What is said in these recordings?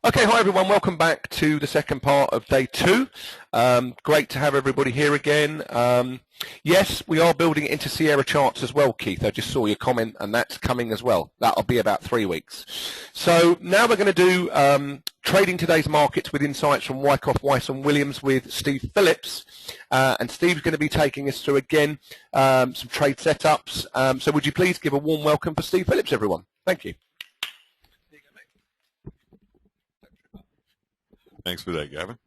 Okay, hi everyone. Welcome back to the second part of day two. Great to have everybody here again. Yes, we are building it into Sierra charts as well, Keith. I just saw your comment, and that's coming as well. That'll be about 3 weeks. So now we're going to do trading today's markets with insights from Wyckoff, Weiss and Williams with Steve Phillips. And Steve's going to be taking us through again some trade setups. So would you please give a warm welcome for Steve Phillips, everyone? Thank you. Thanks for that, Gavin.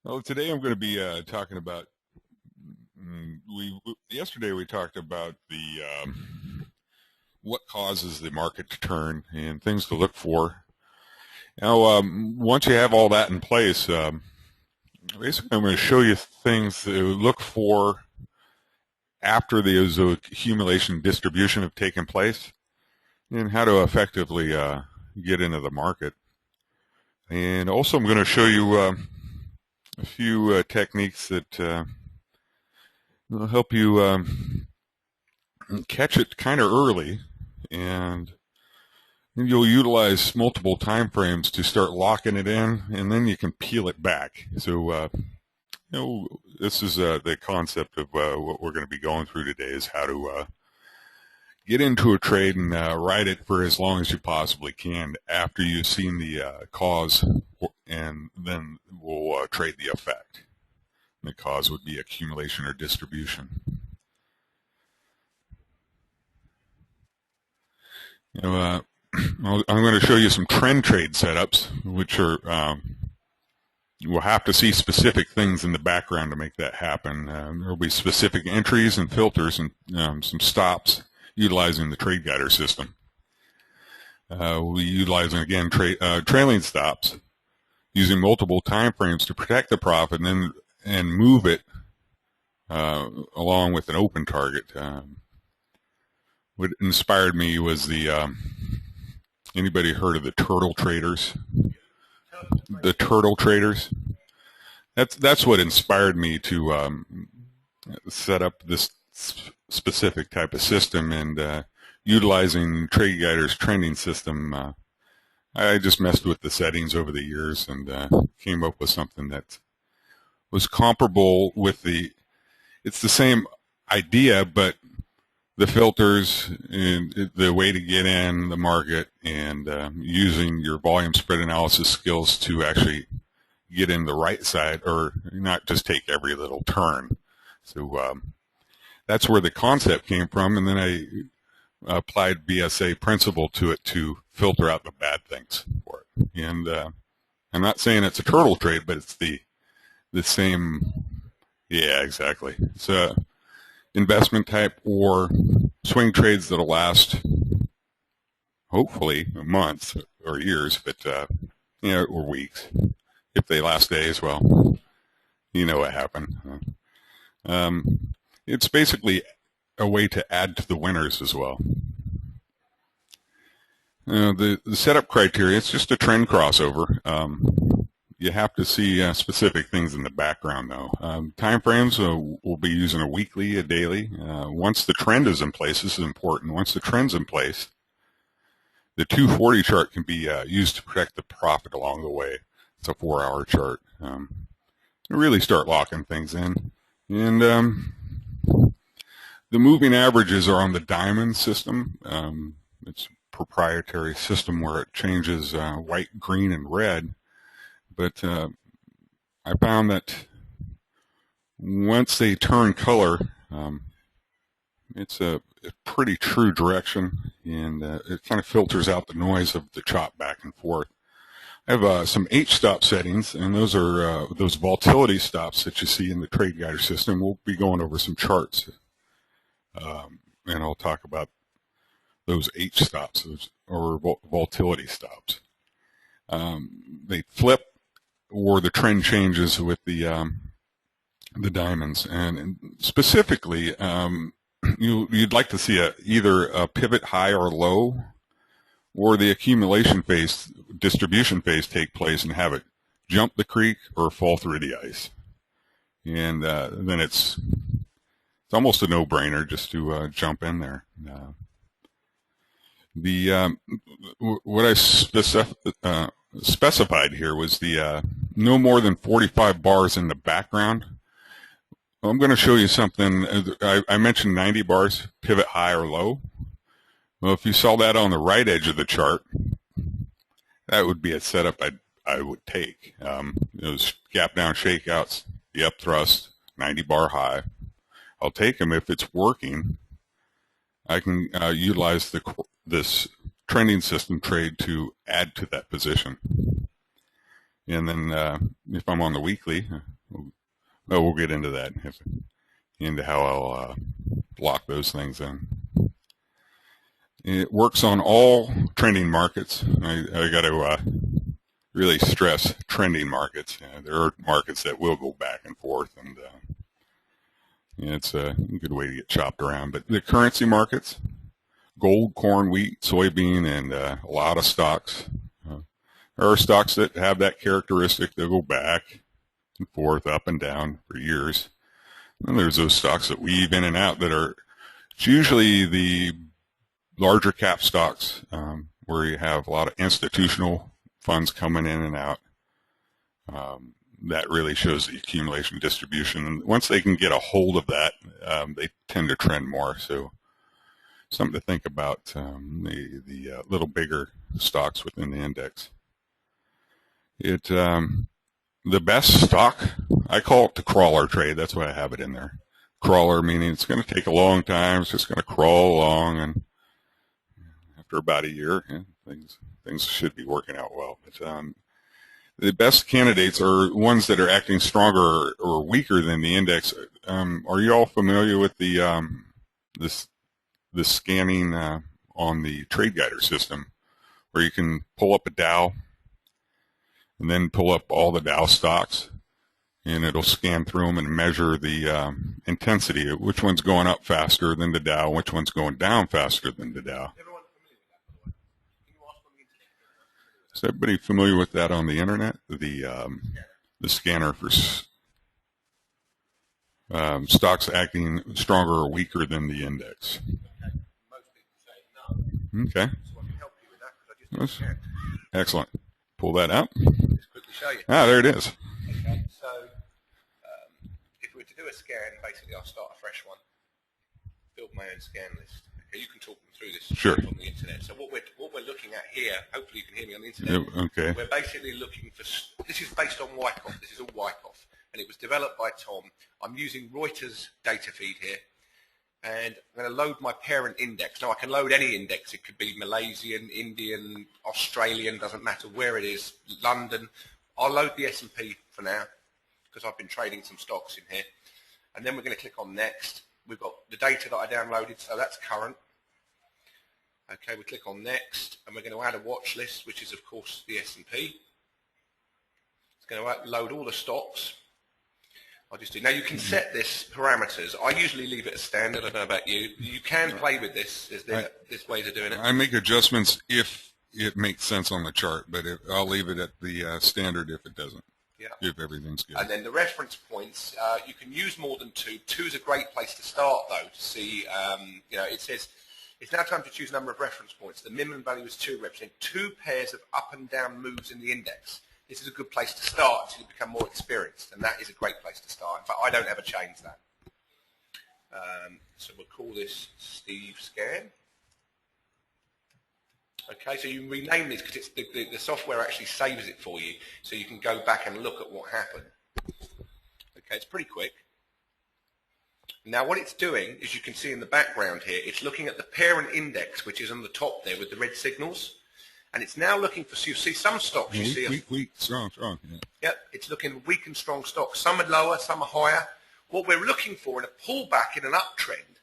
Well, today I'm going to be talking about. Yesterday we talked about the what causes the market to turn and things to look for. Now, once you have all that in place, basically I'm going to show you things to look for after those accumulation distribution have taken place, and how to effectively get into the market. And also I'm going to show you a few techniques that will help you catch it kind of early, and you'll utilize multiple time frames to start locking it in, and then you can peel it back. So this is the concept of what we're going to be going through today, is how to get into a trade and ride it for as long as you possibly can after you've seen the cause, and then we'll trade the effect. The cause would be accumulation or distribution. I'm going to show you some trend trade setups, which are we'll have to see specific things in the background to make that happen. There will be specific entries and filters and some stops, utilizing the trade guider system. We'll be utilizing, again, trailing stops, using multiple time frames to protect the profit and move it along with an open target. What inspired me was the anybody heard of the turtle traders? The turtle traders. That's what inspired me to set up this specific type of system, and utilizing Trade Guider's trending system. I just messed with the settings over the years and came up with something that was comparable with it's the same idea, but the filters and the way to get in the market, and using your volume spread analysis skills to actually get in the right side, or not just take every little turn. So that's where the concept came from, and then I applied BSA principle to it to filter out the bad things for it. And I'm not saying it's a turtle trade, but it's the same. Yeah, exactly. It's a investment type or swing trades that'll last hopefully months or years, but or weeks. If they last days, well, you know what happened. It's basically a way to add to the winners as well. The setup criteria, it's just a trend crossover. You have to see specific things in the background, though. Time frames, we'll be using a weekly, a daily. Once the trend is in place, this is important. Once the trend's in place, the 240 chart can be used to protect the profit along the way. It's a 4-hour chart. Really start locking things in. And the moving averages are on the diamond system. It's a proprietary system where it changes white, green, and red. But I found that once they turn color, it's a pretty true direction, and it kind of filters out the noise of the chop back and forth. I have some H-stop settings, and those are those volatility stops that you see in the Trade Guider system. We'll be going over some charts, and I'll talk about those H-stops, or volatility stops. They flip, or the trend changes with the diamonds, and specifically, you'd like to see either a pivot high or low, or the accumulation phase, distribution phase take place and have it jump the creek or fall through the ice. And then it's almost a no-brainer just to jump in there. The what I specified here was the no more than 45 bars in the background. I'm going to show you something. I mentioned 90 bars, pivot high or low. Well, if you saw that on the right edge of the chart, that would be a setup I would take. Those gap down shakeouts, the up thrust, 90 bar high. I'll take them if it's working. I can utilize this trending system trade to add to that position. And then if I'm on the weekly, we'll get into that, into how I'll lock those things in. It works on all trending markets. I got to really stress trending markets. There are markets that will go back and forth, and it's a good way to get chopped around. But the currency markets, gold, corn, wheat, soybean, and a lot of stocks. There are stocks that have that characteristic. They'll go back and forth, up and down for years. And there's those stocks that weave in and out that are, it's usually the larger cap stocks where you have a lot of institutional funds coming in and out. That really shows the accumulation distribution. And once they can get a hold of that, they tend to trend more. So something to think about, the little bigger stocks within the index. The best stock, I call it the crawler trade. That's why I have it in there. Crawler meaning it's going to take a long time. It's just going to crawl along, and after about a year, things should be working out well. But the best candidates are ones that are acting stronger or weaker than the index. Are you all familiar with the scanning on the trade guider system, where you can pull up a Dow and then pull up all the Dow stocks, and it'll scan through them and measure the intensity of which one's going up faster than the Dow, which one's going down faster than the Dow. Is everybody familiar with that on the internet? The scanner for stocks acting stronger or weaker than the index. Okay. Excellent. Pull that out. Just quickly show you. There it is. Okay, so if we were to do a scan, basically I'll start a fresh one, build my own scan list. Okay, you can talk them through this Sure. on the internet. So what we're looking at here, hopefully you can hear me on the internet. Okay. We're basically looking for, this is based on Wyckoff. This is all Wyckoff, and it was developed by Tom. I'm using Reuters data feed here, and I'm going to load my parent index. Now I can load any index. It could be Malaysian, Indian, Australian, doesn't matter where it is, London. I'll load the S&P for now because I've been trading some stocks in here. And then we're going to click on next. We've got the data that I downloaded, so that's current. Okay, we click on next, and we're going to add a watch list, which is of course the S&P. It's going to load all the stocks. I'll just do. Now you can set this parameters. I usually leave it as standard. I don't know about you. You can play with this. There's ways of doing it. I make adjustments if it makes sense on the chart, but I'll leave it at the standard if it doesn't. Yeah. If everything's good. And then the reference points, you can use more than two. Two is a great place to start, though, to see, it says, it's now time to choose a number of reference points. The minimum value is 2, representing 2 pairs of up and down moves in the index. This is a good place to start until you become more experienced, and that is a great place to start. In fact, I don't ever change that. So we'll call this Steve Scan. Okay, so you rename these because it's the software actually saves it for you, so you can go back and look at what happened. Okay, it's pretty quick. Now what it's doing, as you can see in the background here, it's looking at the parent index, which is on the top there with the red signals. And it's now looking for, so you see some stocks, you see weak, strong. Yeah. Yep, it's looking at weak and strong stocks. Some are lower, some are higher. What we're looking for in a pullback in an uptrend,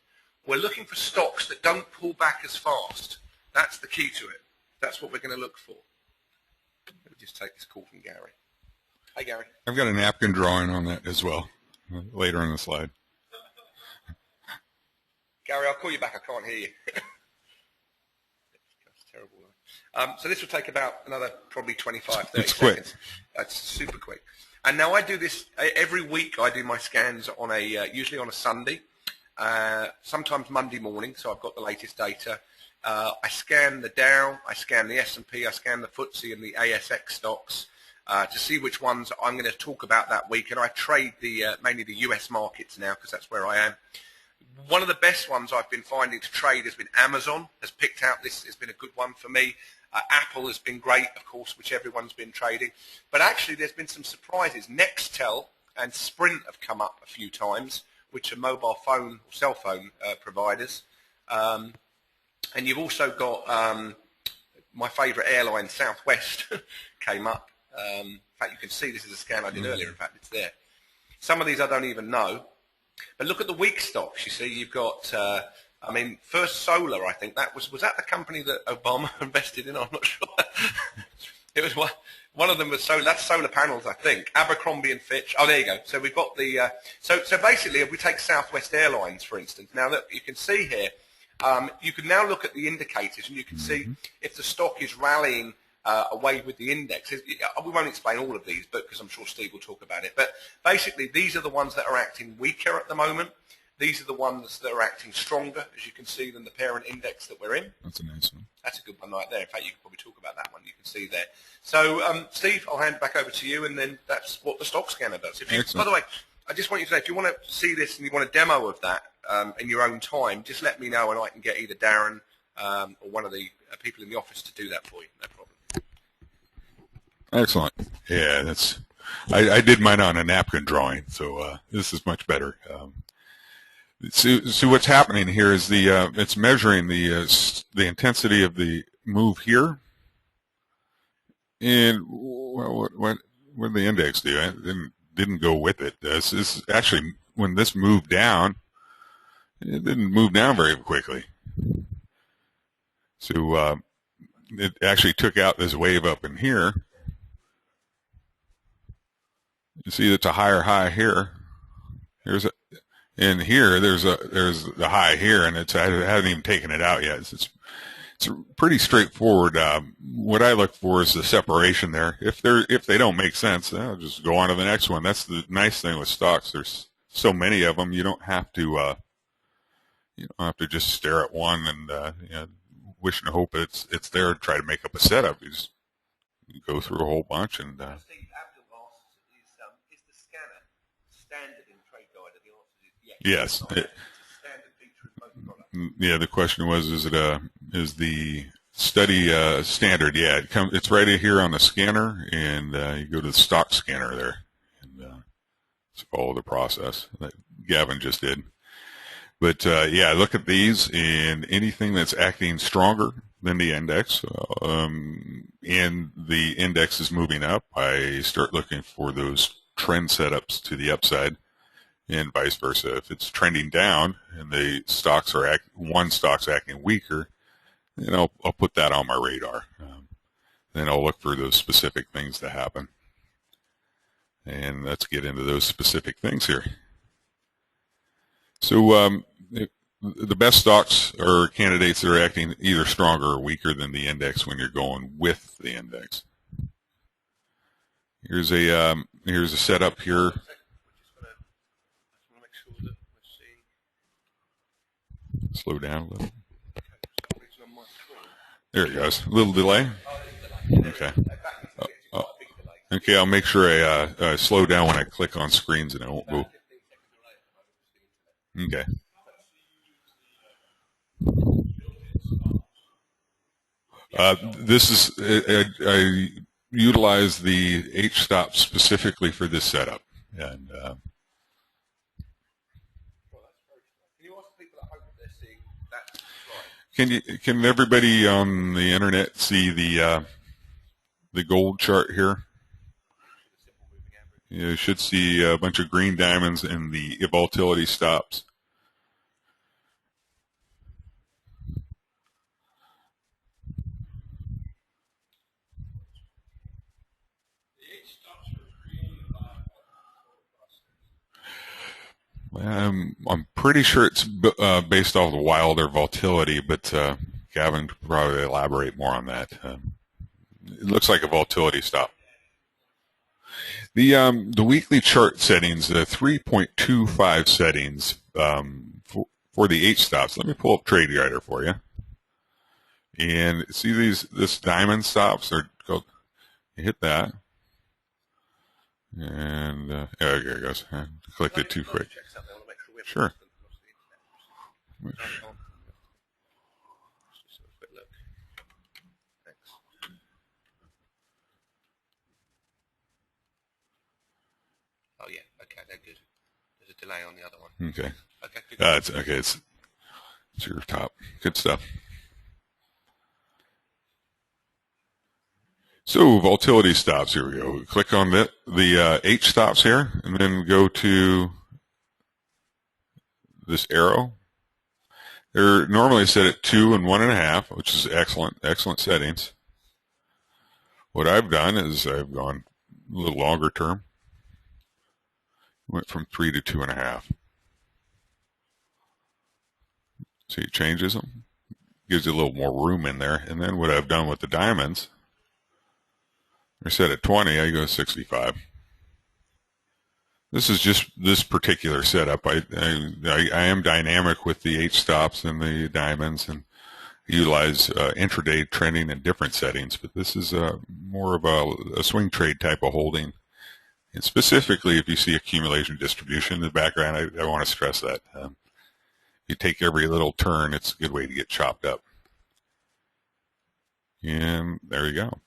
we're looking for stocks that don't pull back as fast. That's the key to it. That's what we're going to look for. Let me just take this call from Gary. Hey, Gary. I've got a napkin drawing on that as well, later in the slide. Gary, I'll call you back. I can't hear you. That's terrible. So this will take about another probably 25, 30 it's quick. seconds. That's super quick. And now I do this every week. I do my scans on usually on a Sunday, sometimes Monday morning, so I've got the latest data. I scan the Dow, I scan the S&P, I scan the FTSE and the ASX stocks to see which ones I'm going to talk about that week. And I trade mainly the US markets now because that's where I am. One of the best ones I've been finding to trade has been Amazon. Has picked out this. Has been a good one for me. Apple has been great, of course, which everyone's been trading. But actually, there's been some surprises. Nextel and Sprint have come up a few times, which are mobile phone or cell phone providers. And you've also got my favourite airline, Southwest, came up. In fact, you can see this is a scan I did earlier. In fact, it's there. Some of these I don't even know. But look at the weak stocks. You see, you've got, First Solar, I think. Was that the company that Obama invested in? I'm not sure. It was one of them was that's solar panels, I think. Abercrombie and Fitch. Oh, there you go. So we've got the, so basically, if we take Southwest Airlines, for instance, now that you can see here, you can now look at the indicators and you can see if the stock is rallying away with the index. We won't explain all of these, but because I'm sure Steve will talk about it. But basically, these are the ones that are acting weaker at the moment. These are the ones that are acting stronger, as you can see, than the parent index that we're in. That's a nice one. That's a good one right there. In fact, you can probably talk about that one. You can see there. So, Steve, I'll hand it back over to you, and then that's what the stock scanner does. By the way, I just want you to say, if you want to see this and you want a demo of that in your own time, just let me know, and I can get either Darren or one of the people in the office to do that for you. No problem. Excellent. Yeah, I did mine on a napkin drawing, so this is much better. So what's happening here is it's measuring the intensity of the move here, and what did the index do? It didn't go with it. This is actually, when this moved down, it didn't move down very quickly. So it actually took out this wave up in here. You see, it's a higher high here. In here, there's the high here, and I haven't even taken it out yet. It's pretty straightforward. What I look for is the separation there. If they don't make sense, I'll just go on to the next one. That's the nice thing with stocks. There's so many of them. You don't have to just stare at one and wish and hope it's there to try to make up a setup. You just go through a whole bunch and. Yes. Yeah. The question was, is the study standard? Yeah. It's right here on the scanner, and you go to the stock scanner there, and follow the process that Gavin just did. But yeah, look at these, and anything that's acting stronger than the index, and the index is moving up, I start looking for those trend setups to the upside. And vice versa. If it's trending down and the stocks one stock's acting weaker, then I'll put that on my radar. Then I'll look for those specific things to happen. And let's get into those specific things here. So the best stocks are candidates that are acting either stronger or weaker than the index when you're going with the index. Here's a setup here. Slow down a little. There it goes. A little delay. Okay. Okay, I'll make sure I slow down when I click on screens and it won't go. Okay. This is I utilize the H-stop specifically for this setup, and Can everybody on the internet see the gold chart here? You should see a bunch of green diamonds and the volatility stops. I'm pretty sure it's based off the Wilder volatility, but Gavin could probably elaborate more on that. It looks like a volatility stop. The weekly chart settings, the 3.25 settings for the H stops. Let me pull up Trade Guider for you. And see this diamond stops, or go, you hit that, and there it goes. I clicked it too quick. Sure. Oh yeah, okay, they're good. There's a delay on the other one. Okay. Okay, good. It's okay. It's your top. Good stuff. So volatility stops. Here we go. Click on the H stops here, and then go to this arrow. They're normally set at 2 and 1.5, which is excellent settings. What I've done is I've gone a little longer term. Went from 3 to 2.5. See, it changes them. Gives you a little more room in there. And then what I've done with the diamonds, they're set at 20. I go 65. This is just this particular setup. I am dynamic with the H stops and the diamonds, and utilize intraday trending in different settings. But this is more of a swing trade type of holding. And specifically, if you see accumulation distribution in the background, I want to stress that. You take every little turn, it's a good way to get chopped up. And there you go.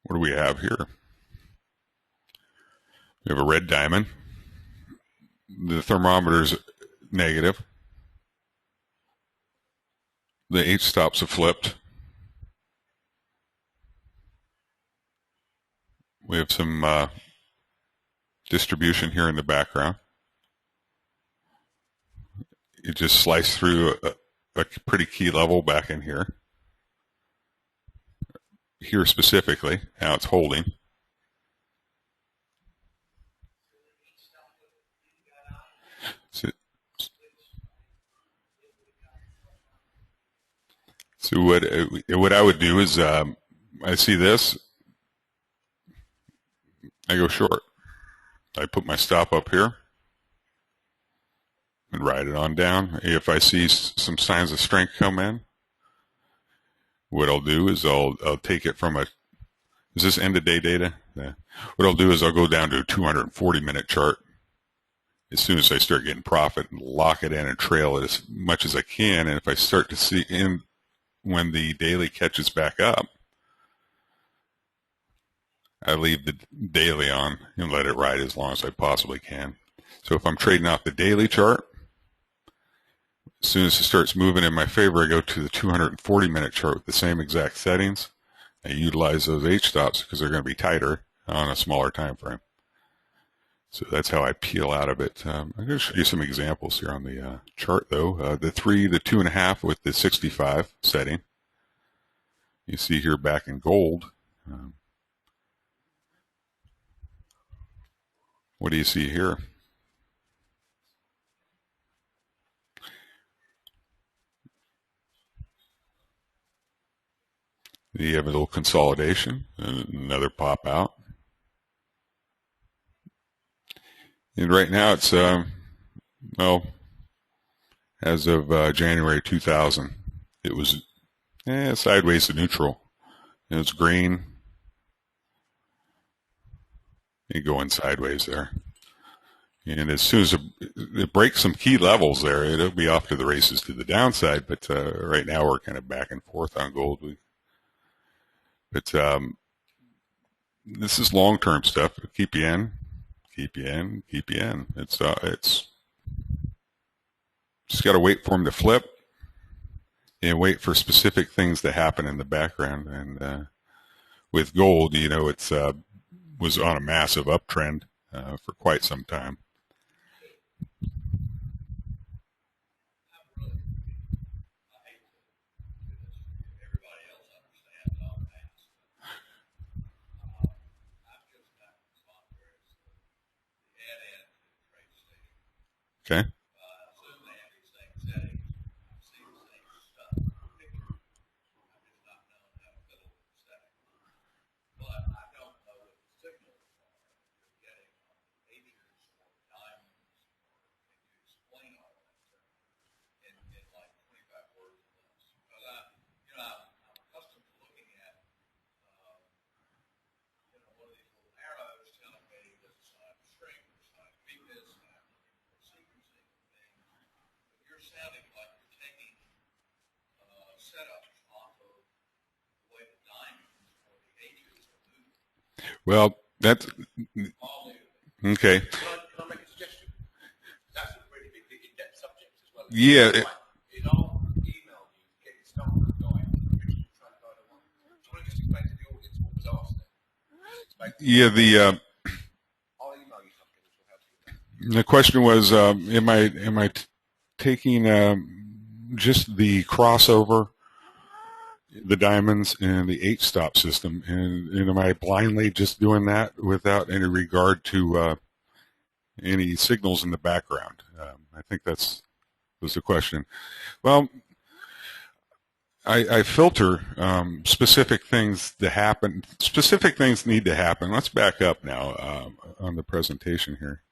What do we have here? We have a red diamond. The thermometer's negative. The H stops have flipped. We have some distribution here in the background. You just slice through a pretty key level back in here. Here specifically, how it's holding. So what I would do is I see this, I go short. I put my stop up here and ride it on down. If I see some signs of strength come in, what I'll do is I'll take it from a, is this end of day data? Yeah. What I'll do is I'll go down to a 240-minute chart as soon as I start getting profit and lock it in and trail it as much as I can. And if I start to see when the daily catches back up, I leave the daily on and let it ride as long as I possibly can. So if I'm trading off the daily chart, as soon as it starts moving in my favor, I go to the 240-minute chart with the same exact settings. I utilize those H stops because they're going to be tighter on a smaller time frame. So that's how I peel out of it. I'm going to show you some examples here on the chart, though. The 3, the 2.5 with the 65 setting. You see here back in gold. What do you see here? You have a little consolidation, and another pop out. And right now it's, well, as of January 2000, it was sideways to neutral. And it's green. You going sideways there. And as soon as it breaks some key levels there, it'll be off to the races to the downside. But right now we're kind of back and forth on gold. But this is long-term stuff. Keep you in, keep you in, keep you in. It's just got to wait for them to flip and wait for specific things to happen in the background. And with gold, you know, it's was on a massive uptrend for quite some time. Okay. Well, that's okay. Can I make a suggestion? That's a really big, in-depth subject as well. Yeah. I'll email you, get it started with a guide, original train guide I want. Do you want to just explain to the audience what was asked there? Yeah. I'll email you something which will help you with that. The question was, am I taking just the crossover, the diamonds, and the H-stop system, and am I blindly just doing that without any regard to any signals in the background? I think was the question. Well, I filter specific things to happen. Specific things need to happen. Let's back up now on the presentation here.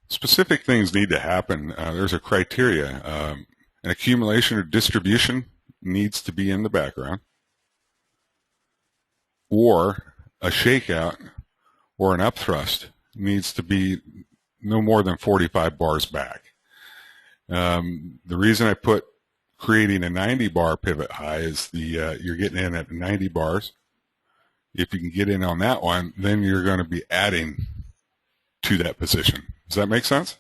Specific things need to happen. There's a criteria. An accumulation or distribution needs to be in the background, or a shakeout or an upthrust needs to be no more than 45 bars back. The reason I put creating a 90 bar pivot high is you're getting in at 90 bars. If you can get in on that one, then you're going to be adding to that position. Does that make sense?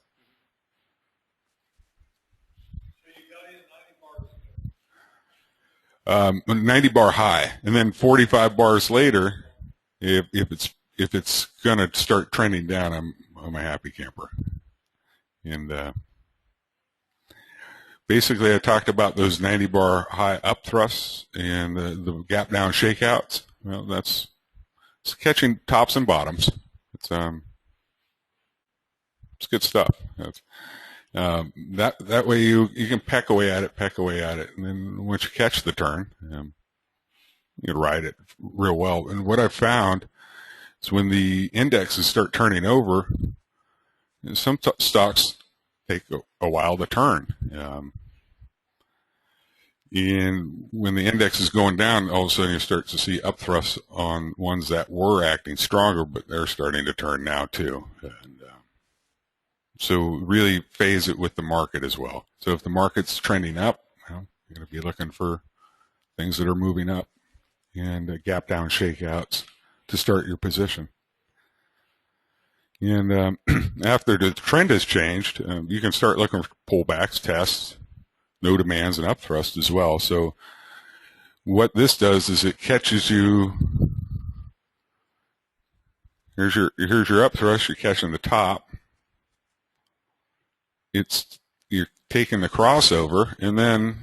90 bar high, and then 45 bars later, if it's going to start trending down, I'm a happy camper. And basically, I talked about those 90 bar high up thrusts and the gap down shakeouts. Well, it's catching tops and bottoms. It's good stuff. That way you can peck away at it, and then once you catch the turn, you can ride it real well. And what I've found is when the indexes start turning over, some stocks take a while to turn. And when the index is going down, all of a sudden you start to see upthrusts on ones that were acting stronger, but they're starting to turn now too. And so really phase it with the market as well. So if the market's trending up, well, you're going to be looking for things that are moving up and gap down shakeouts to start your position. And after the trend has changed, you can start looking for pullbacks, tests, no demands, and upthrust as well. So what this does is it catches you. Here's your upthrust. You're catching the top. You're taking the crossover, and then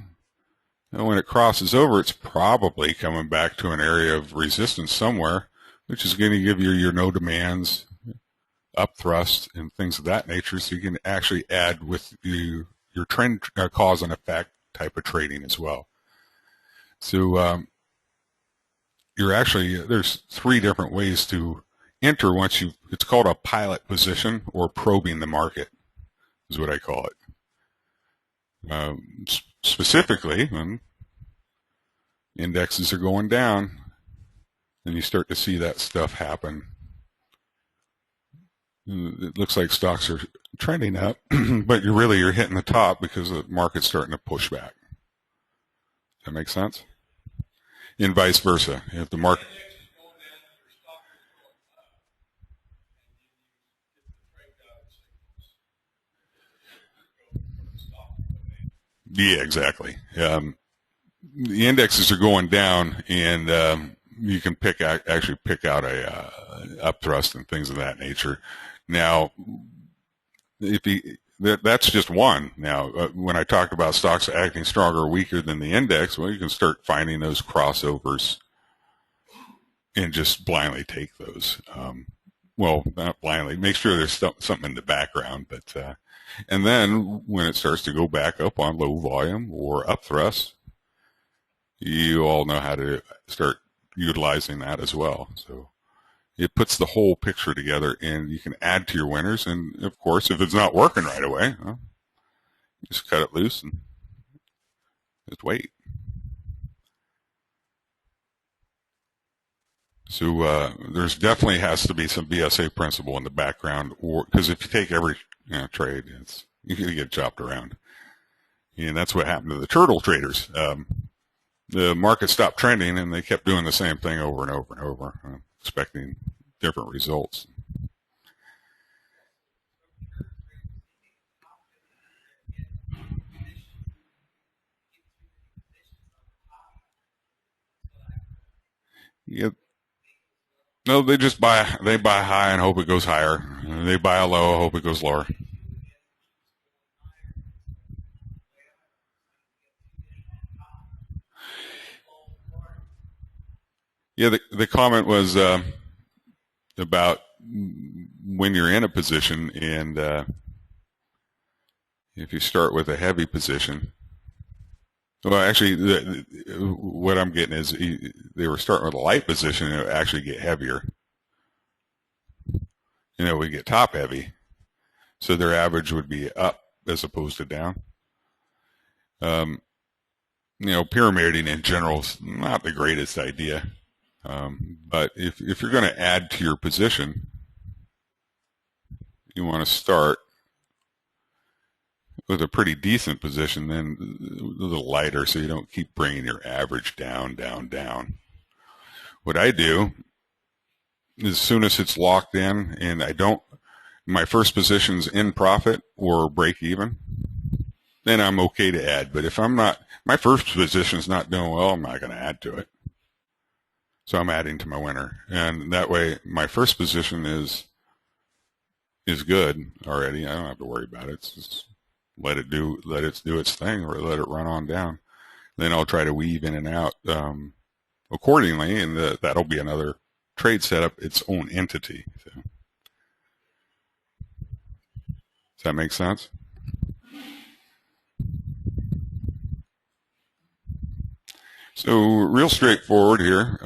when it crosses over, it's probably coming back to an area of resistance somewhere, which is going to give you your no demands, upthrust, and things of that nature. So you can actually add with your trend cause and effect type of trading as well. So there's 3 different ways to enter once it's called a pilot position, or probing the market is what I call it. Specifically, when indexes are going down, and you start to see that stuff happen. It looks like stocks are trending up, but you're hitting the top because the market's starting to push back. Does that make sense? And vice versa. If the market Yeah, exactly. The indexes are going down, and you can actually pick out a upthrust and things of that nature. Now, that's just one. Now, when I talked about stocks acting stronger or weaker than the index, well, you can start finding those crossovers and just blindly take those. Well, not blindly. Make sure there's something in the background, but and then when it starts to go back up on low volume or up thrust, you all know how to start utilizing that as well. So it puts the whole picture together, and you can add to your winners. And of course, if it's not working right away, well, just cut it loose and just wait. So there's definitely has to be some BSA principle in the background, or because if you take every trade, you're going to get chopped around. And that's what happened to the turtle traders. The market stopped trending, and they kept doing the same thing over and over and over, expecting different results. Yeah. No, they just buy high and hope it goes higher. They buy a low, hope it goes lower. Yeah, the comment was about when you're in a position, and if you start with a heavy position. Well, actually, what I'm getting is they were starting with a light position, and it would actually get heavier. We get top heavy, so their average would be up as opposed to down. Pyramiding in general is not the greatest idea. But if you're going to add to your position, you want to start with a pretty decent position, then a little lighter, so you don't keep bringing your average down, down, down. What I do, as soon as it's locked in, and my first position's in profit or break even, then I'm okay to add. But if my first position's not doing well, I'm not going to add to it. So I'm adding to my winner, and that way my first position is good already. I don't have to worry about it. It's just let it do its thing, or let it run on down. Then I'll try to weave in and out accordingly, and that'll be another trade setup, its own entity. So, does that make sense? So real straightforward here.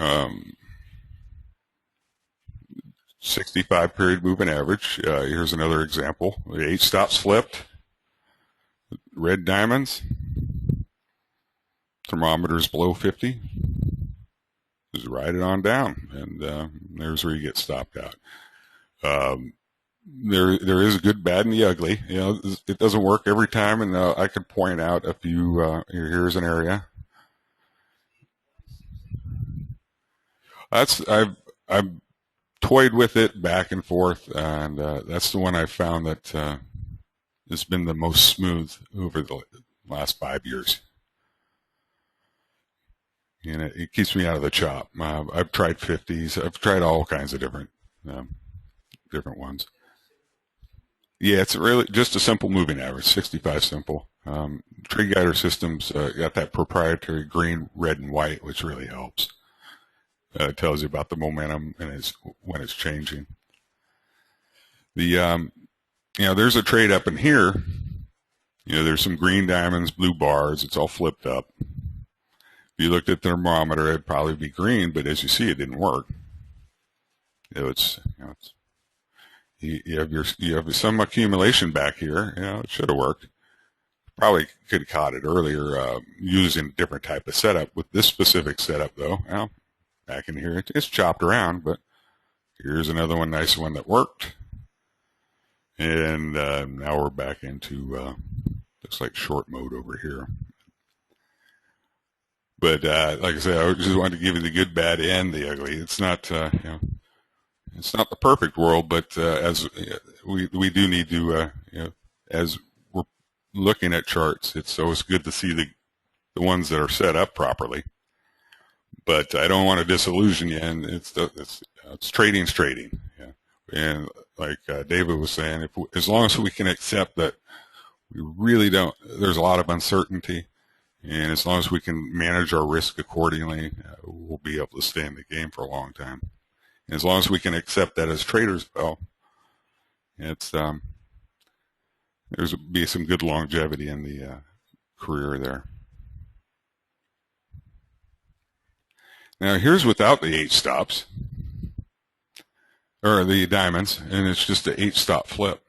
65 period moving average. Here's another example. The 8 stops flipped. Red diamonds. Thermometers below 50. Just ride it on down, and there's where you get stopped out. There is good, bad, and the ugly. It doesn't work every time, and I could point out a few. Here's an area. I've toyed with it back and forth, and that's the one I found that has been the most smooth over the last 5 years. And it keeps me out of the chop. I've tried 50s. I've tried all kinds of different ones. Yeah, it's really just a simple moving average, 65 simple. Trade Guider Systems got that proprietary green, red, and white, which really helps. It tells you about the momentum and when it's changing. There's a trade up in here. There's some green diamonds, blue bars. It's all flipped up. If you looked at the thermometer, it'd probably be green, but as you see, it didn't work. You have some accumulation back here. It should have worked. Probably could have caught it earlier using a different type of setup. With this specific setup, though, back in here, it's chopped around, but here's another one, nice one that worked. And now we're back into looks like short mode over here. But like I said, I just wanted to give you the good, bad, and the ugly. It's not it's not the perfect world, but as we do need to as we're looking at charts, it's always good to see the ones that are set up properly. But I don't want to disillusion you, and it's trading's trading. Yeah. And like David was saying, as long as we can accept that we really don't, there's a lot of uncertainty, and as long as we can manage our risk accordingly, we'll be able to stay in the game for a long time. And as long as we can accept that as traders, well, it's there's be some good longevity in the career there. Now here's without the 8 stops, or the diamonds, and it's just an 8-stop flip.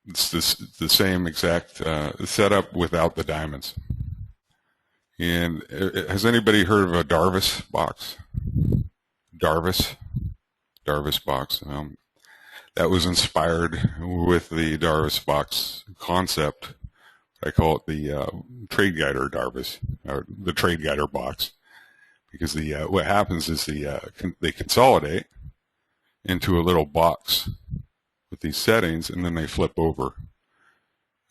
It's the same exact setup without the diamonds. And has anybody heard of a Darvis box? Darvis box. That was inspired with the Darvis box concept. I call it the trade guider Darvis, or the trade guider box, because what happens is they consolidate into a little box with these settings, and then they flip over.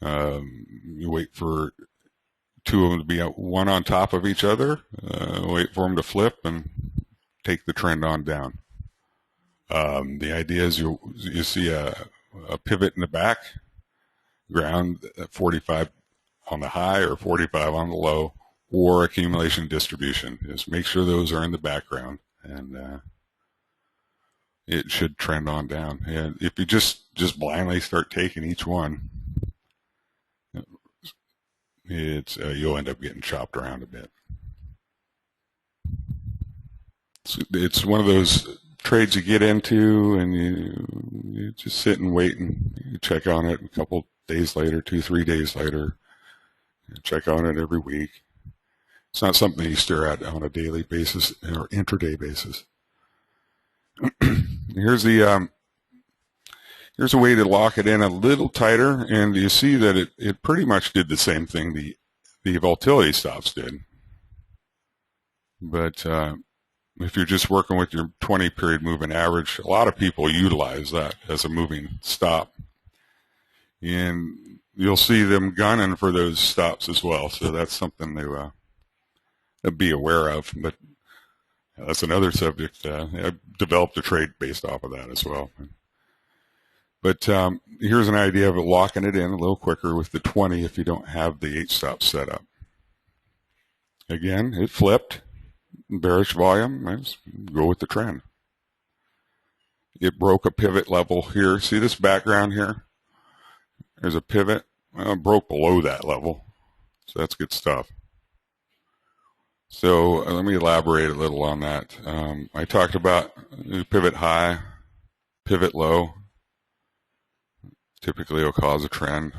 You wait for two of them to be one on top of each other, wait for them to flip, and take the trend on down. The idea is you see a pivot in the background at 45 on the high or 45 on the low, or accumulation distribution. Just make sure those are in the background, and it should trend on down. And if you just blindly start taking each one, you'll end up getting chopped around a bit. It's one of those trades you get into, and you just sit and wait, and you check on it a couple days later, 2-3 days later. You check on it every week. It's not something you stare at on a daily basis or intraday basis. Here's a way to lock it in a little tighter, and you see that it pretty much did the same thing the volatility stops did. But if you're just working with your 20-period moving average, a lot of people utilize that as a moving stop. And you'll see them gunning for those stops as well. So that's something to be aware of. But that's another subject. I've developed a trade based off of that as well. But here's an idea of locking it in a little quicker with the 20 if you don't have the 8-stop set up. Again, it flipped. Bearish volume. Let's go with the trend. It broke a pivot level here. See this background here? There's a pivot. Well, it broke below that level. So that's good stuff. So let me elaborate a little on that. I talked about pivot high, pivot low. Typically will cause a trend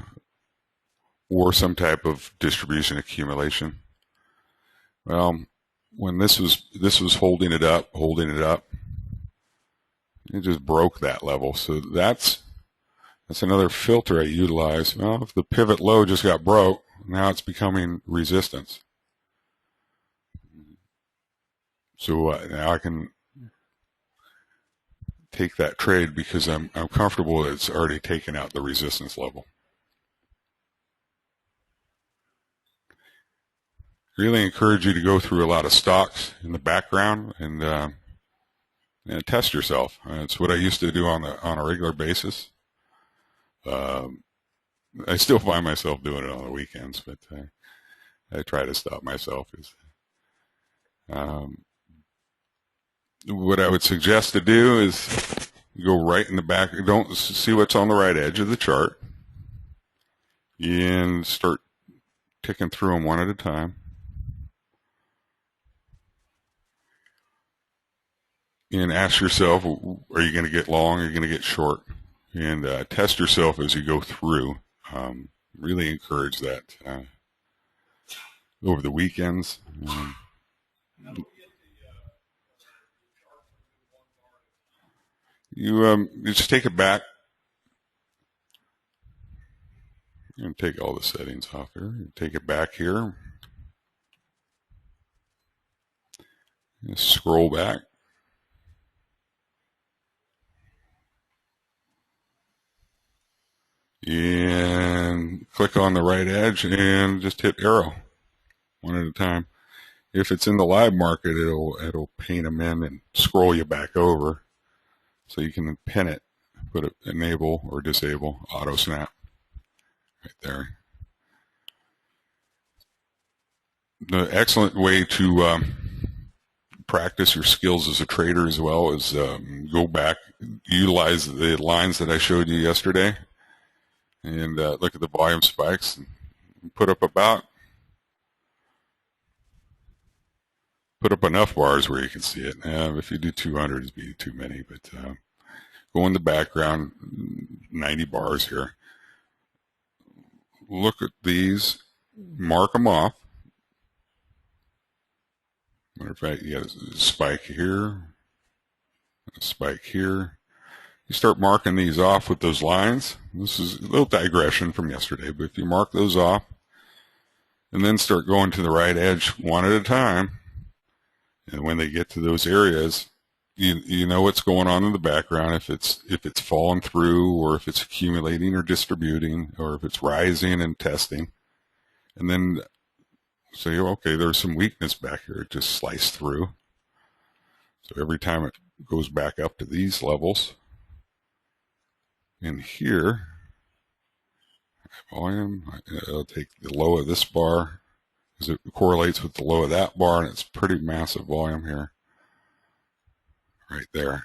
or some type of distribution accumulation. Well, when this was holding it up, it just broke that level. So that's another filter I utilize. Well, if the pivot low just got broke, now it's becoming resistance. So now I can take that trade because I'm comfortable that it's already taken out the resistance level. Really encourage you to go through a lot of stocks in the background and test yourself. It's what I used to do on a regular basis. I still find myself doing it on the weekends, but I try to stop myself. What I would suggest to do is go right in the back. Don't see what's on the right edge of the chart and start ticking through them one at a time. And ask yourself, are you going to get long? Are you going to get short? And test yourself as you go through. Really encourage that over the weekends. You just take it back and take all the settings off there. Take it back here. Just scroll back. And click on the right edge and just hit arrow one at a time. If it's in the live market, it'll paint them in and scroll you back over. So you can pin it, put it enable or disable auto snap right there. The excellent way to practice your skills as a trader as well is go back, utilize the lines that I showed you yesterday, and look at the volume spikes and put up enough bars where you can see it. If you do 200, it'd be too many, but go in the background, 90 bars here. Look at these, mark them off. Matter of fact, you got a spike here, a spike here. You start marking these off with those lines. This is a little digression from yesterday, but if you mark those off and then start going to the right edge one at a time, and when they get to those areas, you know what's going on in the background, if it's falling through, or if it's accumulating or distributing, or if it's rising and testing. And then say, okay, there's some weakness back here. It just sliced through. So every time it goes back up to these levels, in here, volume, I'll take the low of this bar, because it correlates with the low of that bar, and it's pretty massive volume here, right there.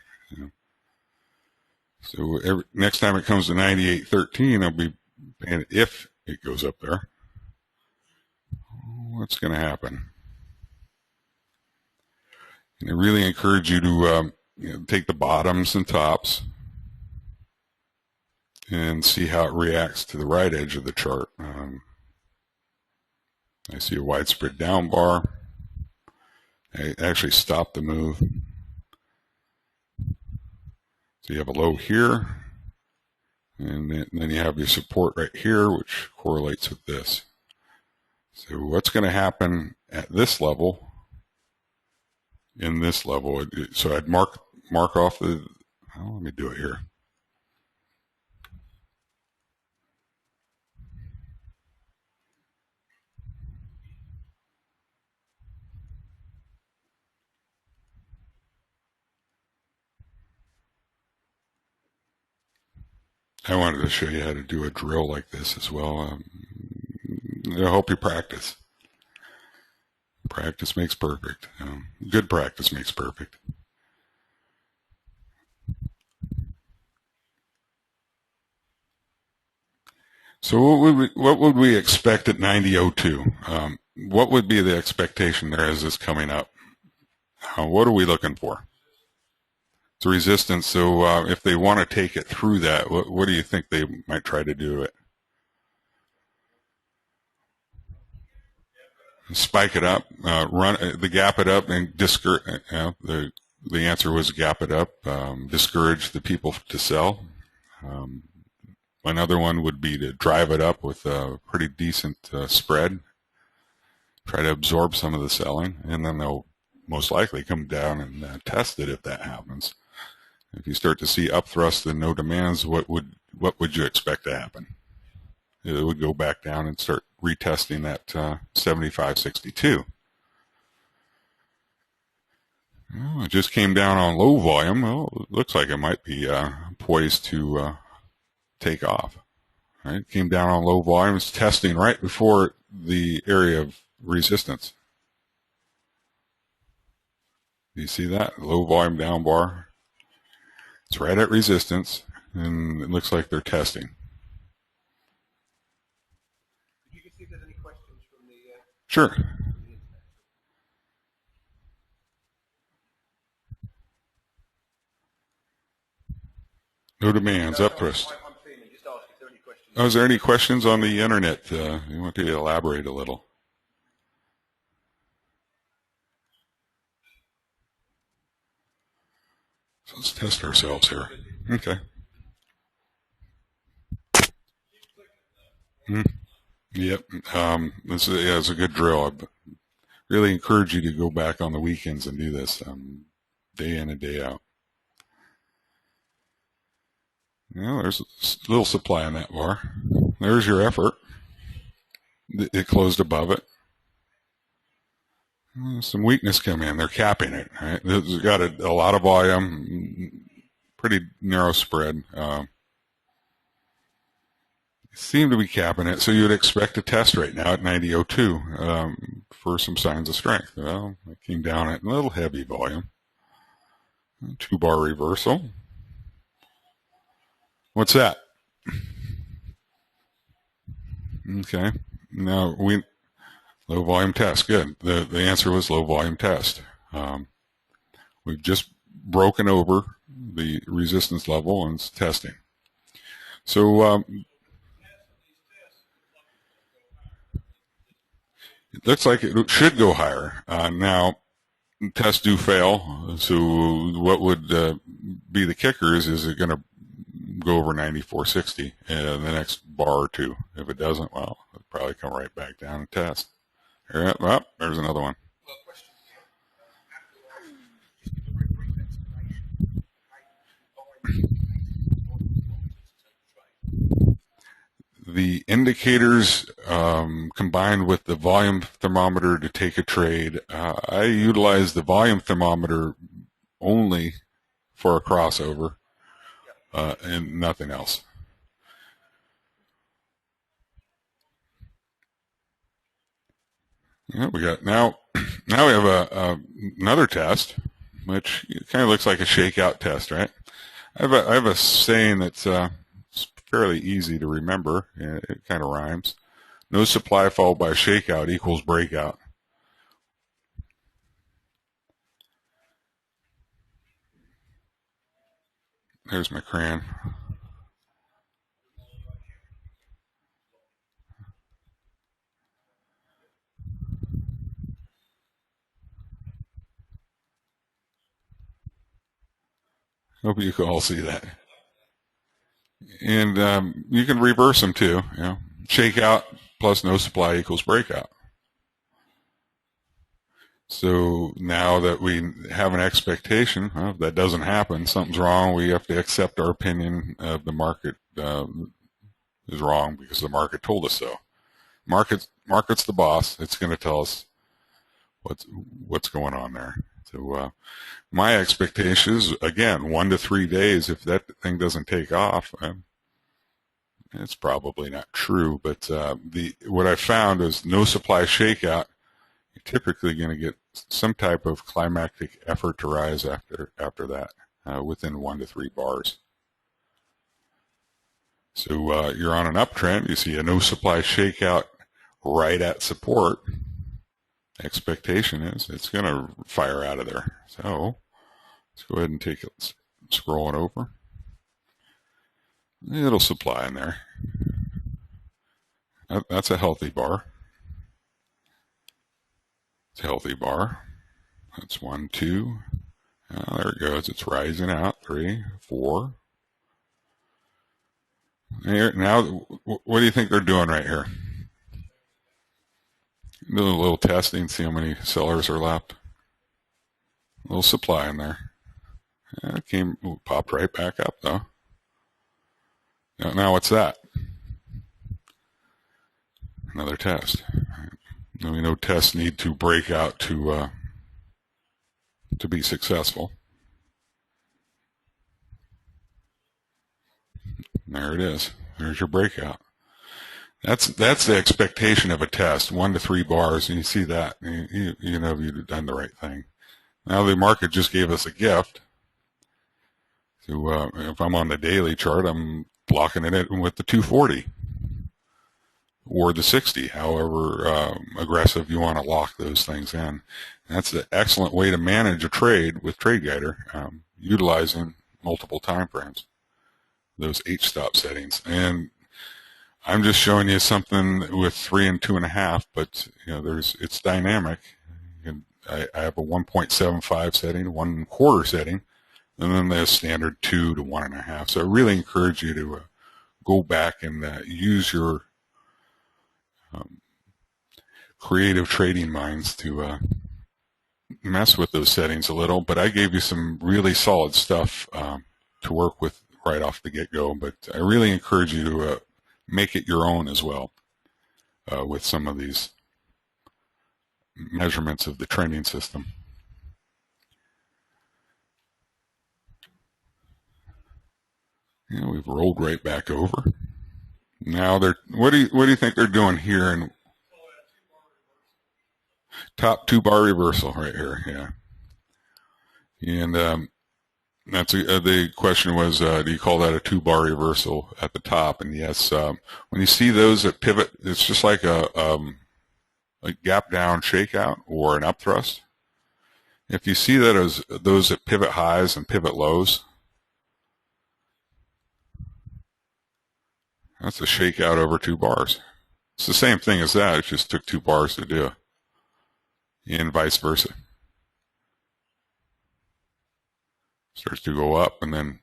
So next time it comes to 98.13, I'll be paying, if it goes up there, what's going to happen? And I really encourage you to take the bottoms and tops and see how it reacts to the right edge of the chart. I see a widespread down bar. I actually stopped the move. So you have a low here, and then you have your support right here, which correlates with this. So what's going to happen at this level, in this level? So I'd mark off the, let me do it here. I wanted to show you how to do a drill like this as well. I hope you practice. Practice makes perfect. Good practice makes perfect. So what would we expect at 90.02? What would be the expectation there as this coming up? What are we looking for? It's a resistance. So if they want to take it through that, what do you think they might try to do it? Spike it up, run the gap it up, and discourage. The answer was gap it up, discourage the people to sell. Another one would be to drive it up with a pretty decent spread, try to absorb some of the selling, and then they'll most likely come down and test it if that happens. If you start to see upthrust and no demands, what would you expect to happen? It would go back down and start retesting that 75.62. Well, it just came down on low volume. Well, it looks like it might be poised to take off. Right? Came down on low volume. It's testing right before the area of resistance. Do you see that? Low volume down bar. It's right at resistance, and it looks like they're testing. You can see if there's any questions from the... Sure. No demands, upthrust. Oh, is there any questions on the internet? You want to elaborate a little? So let's test ourselves here. Okay. Yep. It's a good drill. I really encourage you to go back on the weekends and do this day in and day out. There's a little supply on that bar. There's your effort. It closed above it. Some weakness come in. They're capping it. Right? It's got a lot of volume, pretty narrow spread. Seem to be capping it, so you would expect a test right now at 90.02 for some signs of strength. Well, it came down at a little heavy volume. 2-bar reversal. What's that? Okay. Now low volume test. Good. The answer was low volume test. We've just broken over the resistance level and it's testing. So it looks like it should go higher. Now, tests do fail. So what would be the kicker is it going to go over 94.60 in the next bar or two. If it doesn't, well, it'll probably come right back down and test. Well, there's another one. The indicators combined with the volume thermometer to take a trade, I utilize the volume thermometer only for a crossover and nothing else. Yeah, we got now we have another test, which kind of looks like a shakeout test, right? I have a saying that's fairly easy to remember. It kind of rhymes. No supply followed by shakeout equals breakout. There's my crayon. Hope you can all see that. And you can reverse them too. You know, shakeout plus no supply equals breakout. So now that we have an expectation, well, if that doesn't happen, something's wrong. We have to accept our opinion of the market is wrong because the market told us so. Market's the boss. It's going to tell us what's going on there. So my expectation is, again, 1 to 3 days. If that thing doesn't take off, it's probably not true. But what I found is no supply shakeout. You're typically going to get some type of climactic effort to rise after that within 1 to 3 bars. So you're on an uptrend. You see a no supply shakeout right at support. Expectation is it's going to fire out of there. So let's go ahead and take it, scrolling over. It'll supply in there. That's a healthy bar. It's a healthy bar. That's 1, 2. There it goes. It's rising out. 3, 4. Here, now, what do you think they're doing right here? Doing a little testing, see how many sellers are left. A little supply in there. It popped right back up though. Now what's that? Another test. Now we know tests need to break out to be successful. There it is. There's your breakout. That's the expectation of a test, 1 to 3 bars, and you see that. You know you've done the right thing. Now the market just gave us a gift. So if I'm on the daily chart, I'm blocking it in with the 240 or the 60, however aggressive you want to lock those things in. And that's an excellent way to manage a trade with TradeGuider, utilizing multiple time frames, those H-stop settings. And I'm just showing you something with 3 and 2.5, but it's dynamic. I have a 1.75 setting, 1/4 setting, and then the standard 2 to 1.5. So I really encourage you to go back and use your creative trading minds to mess with those settings a little. But I gave you some really solid stuff to work with right off the get-go. But I really encourage you to make it your own as well with some of these measurements of the trending system. We've rolled right back over. Now what do you think they're doing here? And top 2-bar reversal right here, yeah. And that's the question was, do you call that a 2-bar reversal at the top? And yes, when you see those that pivot, it's just like a gap down shakeout or an up thrust. If you see that as those that pivot highs and pivot lows, that's a shakeout over 2 bars. It's the same thing as that. It just took 2 bars to do, and vice versa. Starts to go up and then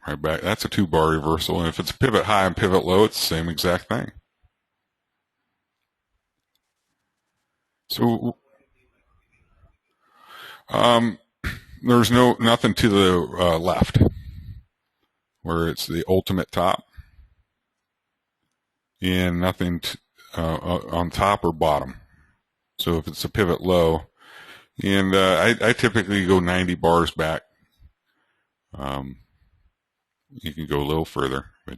right back. That's a 2-bar reversal. And if it's pivot high and pivot low, it's the same exact thing. So there's nothing to the left where it's the ultimate top, and nothing on top or bottom. So if it's a pivot low, and I typically go 90 bars back. You can go a little further, but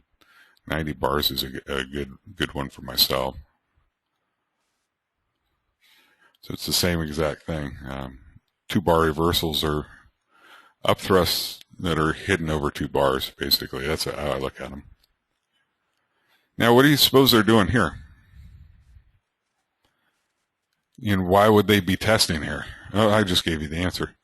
90 bars is a good one for myself. So it's the same exact thing. 2-bar reversals are up thrusts that are hidden over 2 bars, basically. That's how I look at them. Now, what do you suppose they're doing here? And why would they be testing here? Oh, I just gave you the answer.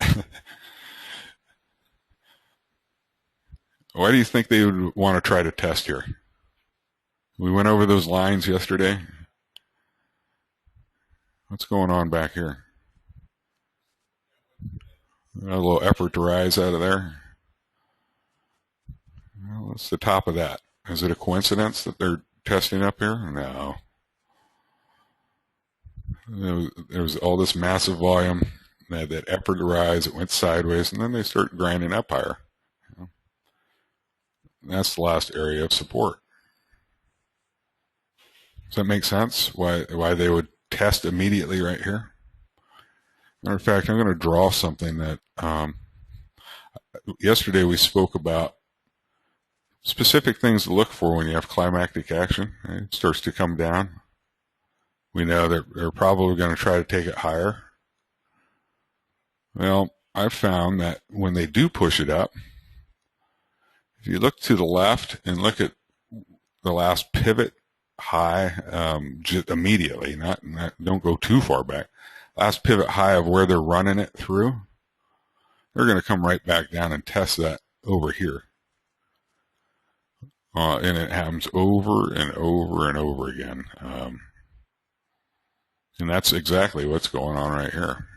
Why do you think they would want to try to test here? We went over those lines yesterday. What's going on back here? A little effort to rise out of there. Well, what's the top of that? Is it a coincidence that they're testing up here? No. There was all this massive volume. They had that effort to rise. It went sideways, and then they start grinding up higher. That's the last area of support. Does that make sense? Why they would test immediately right here? Matter of fact, I'm going to draw something that yesterday we spoke about specific things to look for when you have climactic action. It starts to come down. We know that they're probably going to try to take it higher. Well, I've found that when they do push it up, if you look to the left and look at the last pivot high, just immediately, don't go too far back. Last pivot high of where they're running it through, they're going to come right back down and test that over here. And it happens over and over and over again. And that's exactly what's going on right here.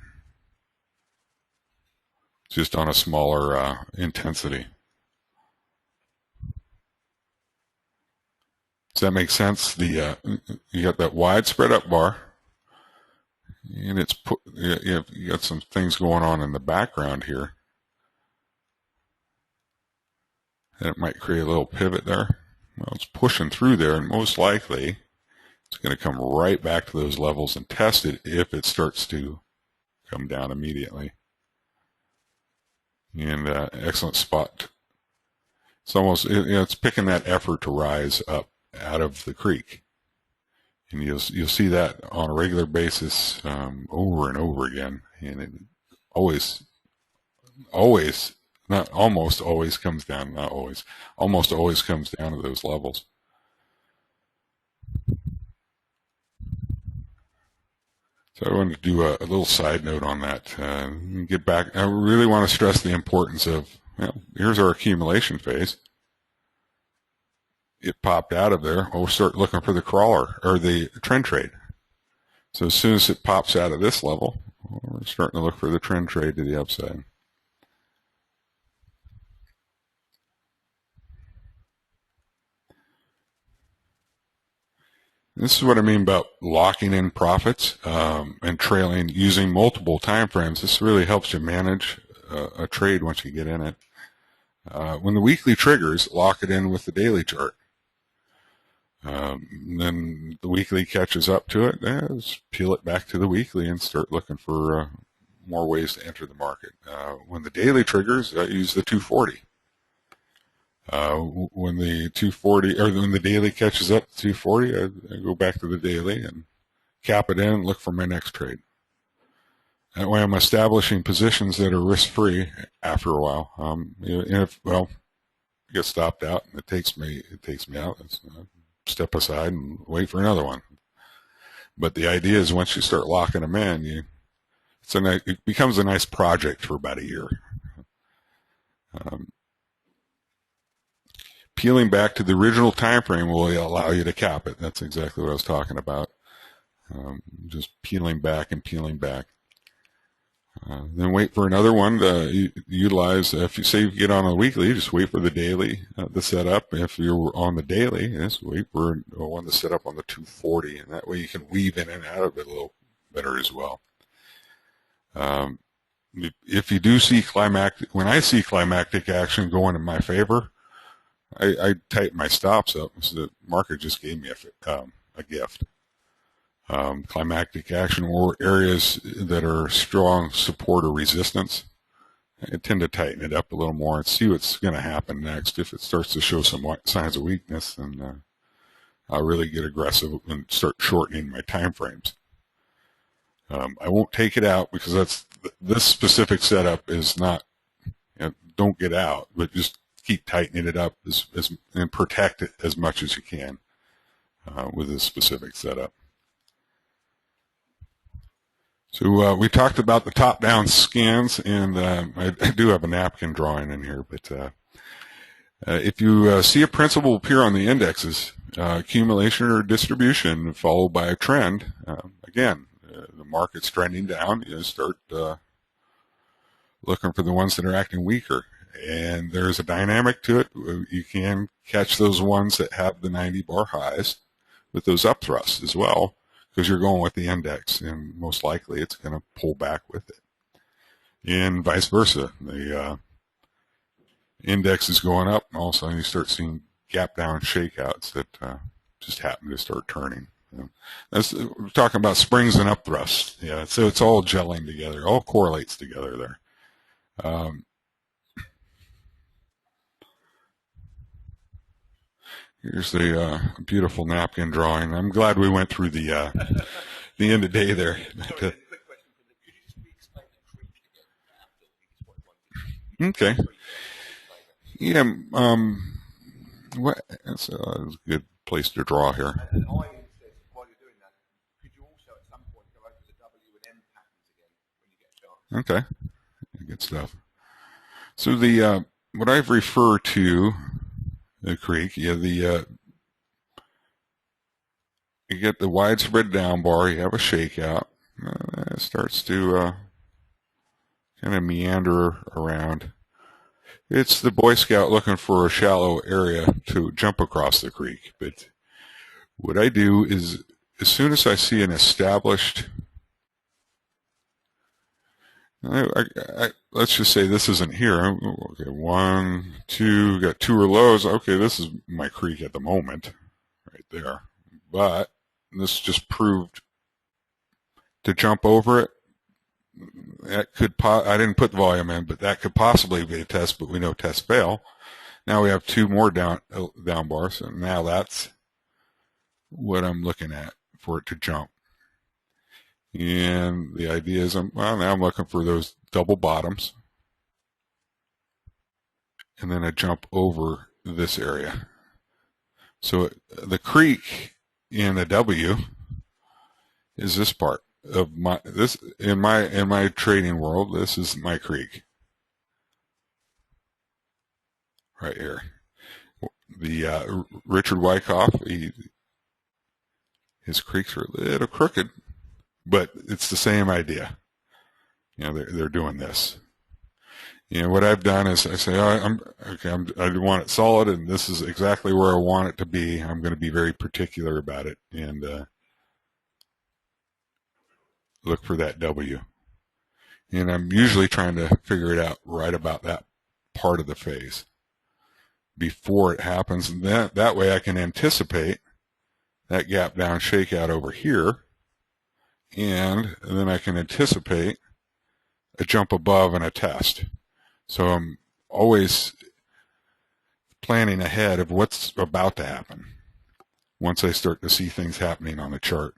Just on a smaller intensity. Does that make sense? You got that wide spread up bar, and you got some things going on in the background here. And it might create a little pivot there. Well, it's pushing through there, and most likely it's going to come right back to those levels and test it if it starts to come down immediately. And excellent spot. It's almost, it's picking that effort to rise up out of the creek. And you'll see that on a regular basis over and over again. And it almost always comes down to those levels. So I wanted to do a little side note on that. Get back. I really want to stress the importance of, here's our accumulation phase. It popped out of there. We'll start looking for the crawler or the trend trade. So as soon as it pops out of this level, we're starting to look for the trend trade to the upside. This is what I mean about locking in profits and trailing using multiple time frames. This really helps you manage a trade once you get in it. When the weekly triggers, lock it in with the daily chart. Then the weekly catches up to it. Just peel it back to the weekly and start looking for more ways to enter the market. When the daily triggers, I use the 240. When the 240 or when the daily catches up to 240, I go back to the daily and cap it in and look for my next trade. That way I'm establishing positions that are risk-free after a while. If I get stopped out and it takes me out, step aside and wait for another one. But the idea is once you start locking them in, it becomes a nice project for about a year. Peeling back to the original time frame will allow you to cap it. That's exactly what I was talking about. Just peeling back and peeling back. Then wait for another one to utilize. If you say you get on a weekly, just wait for the daily to set up. If you're on the daily, just wait for one to set up on the 240, and that way you can weave in and out of it a little better as well. If you do see climactic, when I see climactic action going in my favor, I tighten my stops up. So the market just gave me a gift. Climactic action or areas that are strong support or resistance, I tend to tighten it up a little more and see what's going to happen next. If it starts to show some signs of weakness, then I'll really get aggressive and start shortening my time frames. I won't take it out because this specific setup is not, don't get out, but just keep tightening it up and protect it as much as you can with this specific setup. So we talked about the top-down scans, and I do have a napkin drawing in here, but if you see a principle appear on the indexes, accumulation or distribution followed by a trend, again, the market's trending down, you start looking for the ones that are acting weaker. And there's a dynamic to it. You can catch those ones that have the 90-bar highs with those up thrusts as well, because you're going with the index, and most likely it's going to pull back with it. And vice versa. The index is going up, and all of a sudden you start seeing gap-down shakeouts that just happen to start turning. We're talking about springs and up thrusts. Yeah, so it's all gelling together, all correlates together there. Here's the beautiful napkin drawing. I'm glad we went through the end of day there. Okay. Yeah. That's a good place to draw here. And I said, while you're doing that, could you also at some point go over the W and M patterns again when you get a chance? Okay. Good stuff. So the what I've referred to the creek, you get the widespread down bar, you have a shakeout, it starts to kind of meander around. It's the Boy Scout looking for a shallow area to jump across the creek. But what I do is, as soon as I see an established, let's just say this isn't here. Okay, 1, 2, got 2 lows. Okay, this is my creek at the moment, right there. But this just proved to jump over it. That could I didn't put the volume in, but that could possibly be a test. But we know tests fail. Now we have 2 more down bars, and now that's what I'm looking at for it to jump. And the idea is, now I'm looking for those double bottoms, and then a jump over this area. So the creek in the W is this part of in my trading world. This is my creek right here. The Richard Wyckoff, his creeks are a little crooked, but it's the same idea. They're doing this. What I've done is I say, I want it solid, and this is exactly where I want it to be. I'm going to be very particular about it, and look for that W. And I'm usually trying to figure it out right about that part of the phase before it happens, and that way I can anticipate that gap down shakeout over here, and then I can anticipate a jump above and a test. So I'm always planning ahead of what's about to happen once I start to see things happening on the chart.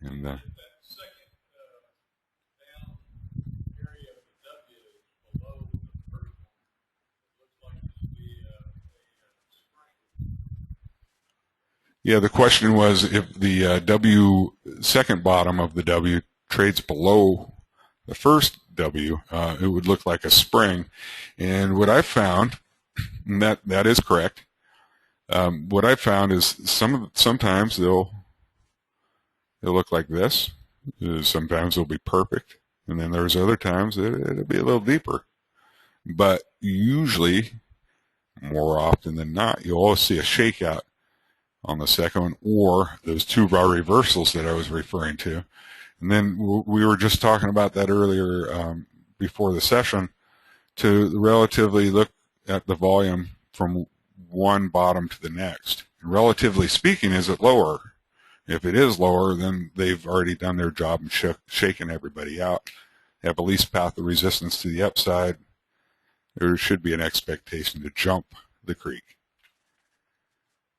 And yeah, the question was if the W second bottom of the W trades below the first W, it would look like a spring. And what I found, and that is correct. What I found is sometimes they'll look like this. Sometimes they'll be perfect, And then there's other times it'll be a little deeper. But usually, more often than not, you'll always see a shakeout on the second one, or those 2-bar reversals that I was referring to. And then we were just talking about that earlier before the session, to relatively look at the volume from one bottom to the next. And relatively speaking, is it lower? If it is lower, then they've already done their job and shaken everybody out. They have a least path of resistance to the upside. There should be an expectation to jump the creek.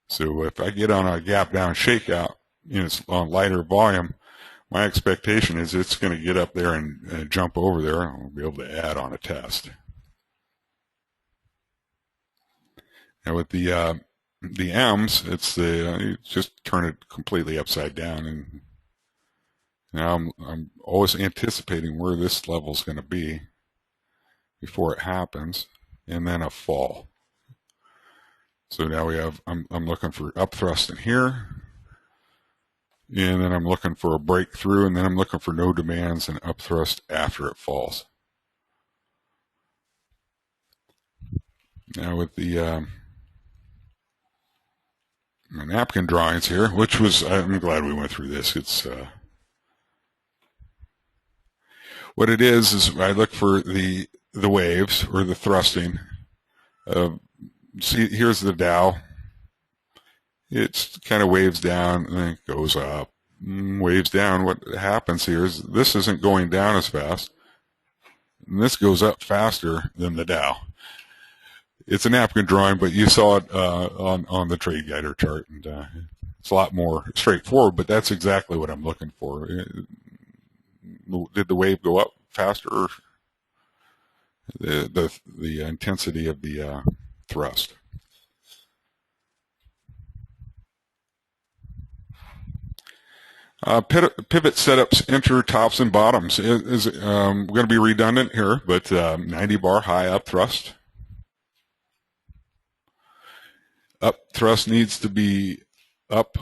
So if I get on a gap down shakeout, it's on lighter volume, my expectation is it's going to get up there and jump over there, and I'll be able to add on a test. Now with the M's, it's you just turn it completely upside down, and now I'm always anticipating where this level is going to be before it happens, and then a fall. So now we have, I'm looking for up thrust in here, and then I'm looking for a breakthrough, and then I'm looking for no demands and up thrust after it falls. Now with the my napkin drawings here, which was, I'm glad we went through this. It's what it is I look for the waves or the thrusting. See, here's the Dow. It kind of waves down and then goes up, waves down. What happens here is this isn't going down as fast, and this goes up faster than the Dow. It's a napkin drawing, but you saw it on the trade guider chart, and it's a lot more straightforward. But that's exactly what I'm looking for. Did the wave go up faster? The intensity of the thrust. Pivot setups, enter tops and bottoms. Is going to be redundant here, but 90 bar high up thrust. Up thrust needs to be up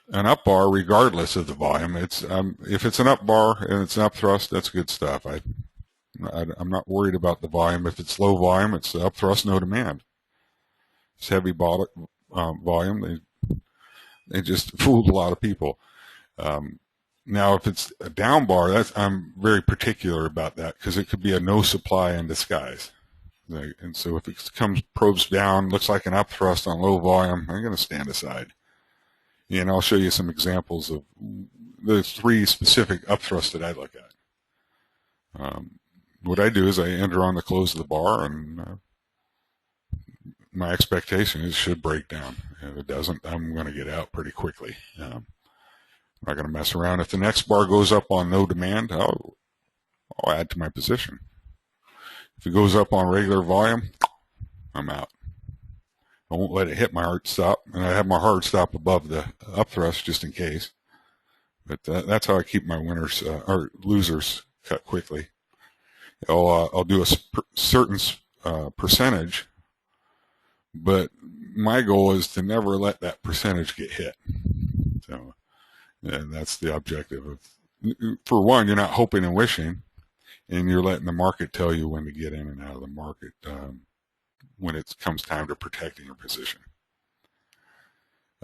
an up bar regardless of the volume. It's if it's an up bar and it's an up thrust, that's good stuff. I'm not worried about the volume. If it's low volume, it's up thrust, no demand. It's heavy volume. They just fooled a lot of people. Now, if it's a down bar, I'm very particular about that because it could be a no supply in disguise. And so if it probes down, looks like an up thrust on low volume, I'm going to stand aside. And I'll show you some examples of the 3 specific up thrusts that I look at. What I do is I enter on the close of the bar, and my expectation is it should break down. If it doesn't, I'm going to get out pretty quickly. I'm not going to mess around. If the next bar goes up on no demand, I'll add to my position. If it goes up on regular volume, I'm out. I won't let it hit my hard stop, and I have my hard stop above the up thrust just in case. But that's how I keep my winners or losers cut quickly. I'll do a certain percentage, but my goal is to never let that percentage get hit. So, and that's the objective of. For one, you're not hoping and wishing, and you're letting the market tell you when to get in and out of the market when it comes time to protecting your position.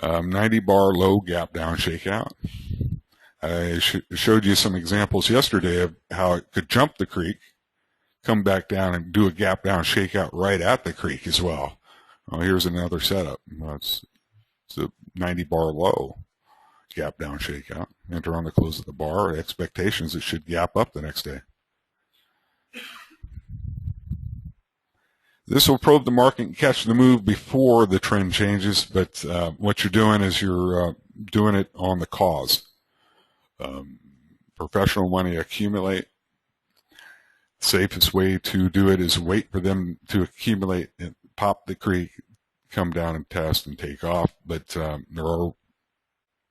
90 bar low gap down shakeout. I showed you some examples yesterday of how it could jump the creek, come back down and do a gap down shakeout right at the creek as well. Well, here's another setup. It's a 90 bar low gap down shakeout. Enter on the close of the bar. Expectations it should gap up the next day. This will probe the market and catch the move before the trend changes, but what you're doing is you're doing it on the cause. Professional money accumulate. Safest way to do it is wait for them to accumulate and pop the creek, come down and test and take off. But there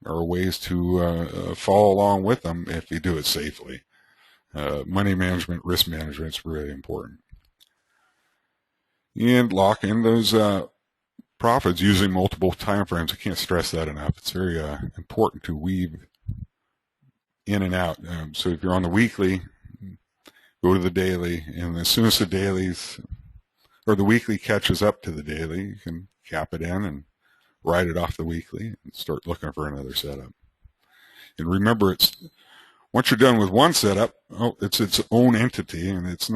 are ways to follow along with them if you do it safely. Money management, risk management is really important. And lock in those profits using multiple time frames. I can't stress that enough. It's very important to weave in and out. So if you're on the weekly, go to the daily, and as soon as the dailies or the weekly catches up to the daily, you can cap it in and write it off the weekly and start looking for another setup. And remember, it's once you're done with one setup, it's its own entity, and it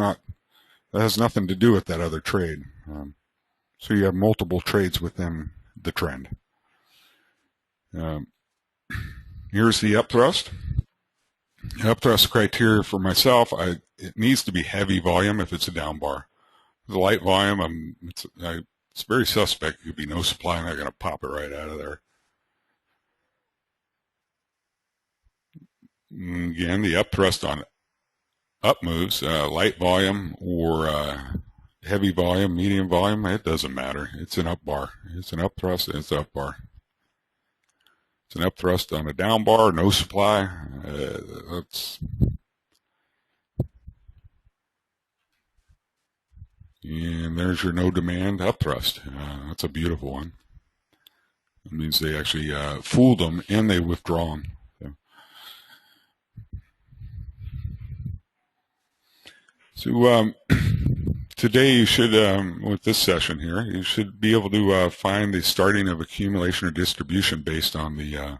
has nothing to do with that other trade. So you have multiple trades within the trend. Here's the up thrust. Up thrust criteria for myself, it needs to be heavy volume if it's a down bar. The light volume, it's very suspect. It could be no supply, and they're going to pop it right out of there. Again, the up thrust on up moves, light volume or heavy volume, medium volume, it doesn't matter. It's an up bar. It's an up thrust, and it's an up bar. It's an up thrust on a down bar, no supply. And there's your no demand up thrust. That's a beautiful one. It means they actually fooled them and they withdrawn. So today you should, with this session here, you should be able to find the starting of accumulation or distribution based on the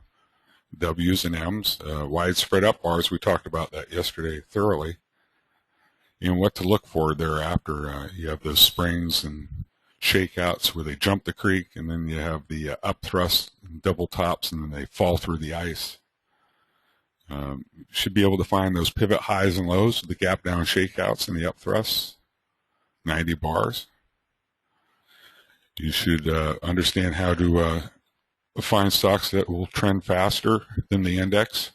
W's and M's. Widespread up bars, we talked about that yesterday thoroughly. And what to look for thereafter. You have those springs and shakeouts where they jump the creek, and then you have the up thrust and double tops, and then they fall through the ice. You should be able to find those pivot highs and lows, the gap down shakeouts and the up thrusts, 90 bars. You should understand how to find stocks that will trend faster than the index.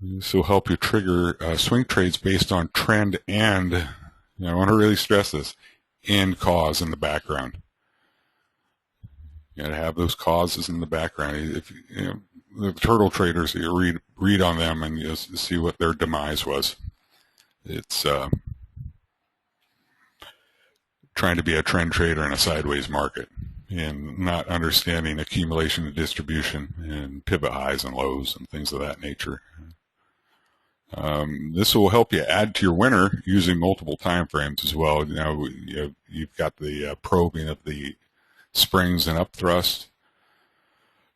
This will help you trigger swing trades based on trend and, I want to really stress this, and cause in the background. You got to have those causes in the background. If the turtle traders, you read on them and you see what their demise was. It's trying to be a trend trader in a sideways market and not understanding accumulation and distribution and pivot highs and lows and things of that nature. This will help you add to your winner using multiple time frames as well. You've got the probing of the springs and up thrust.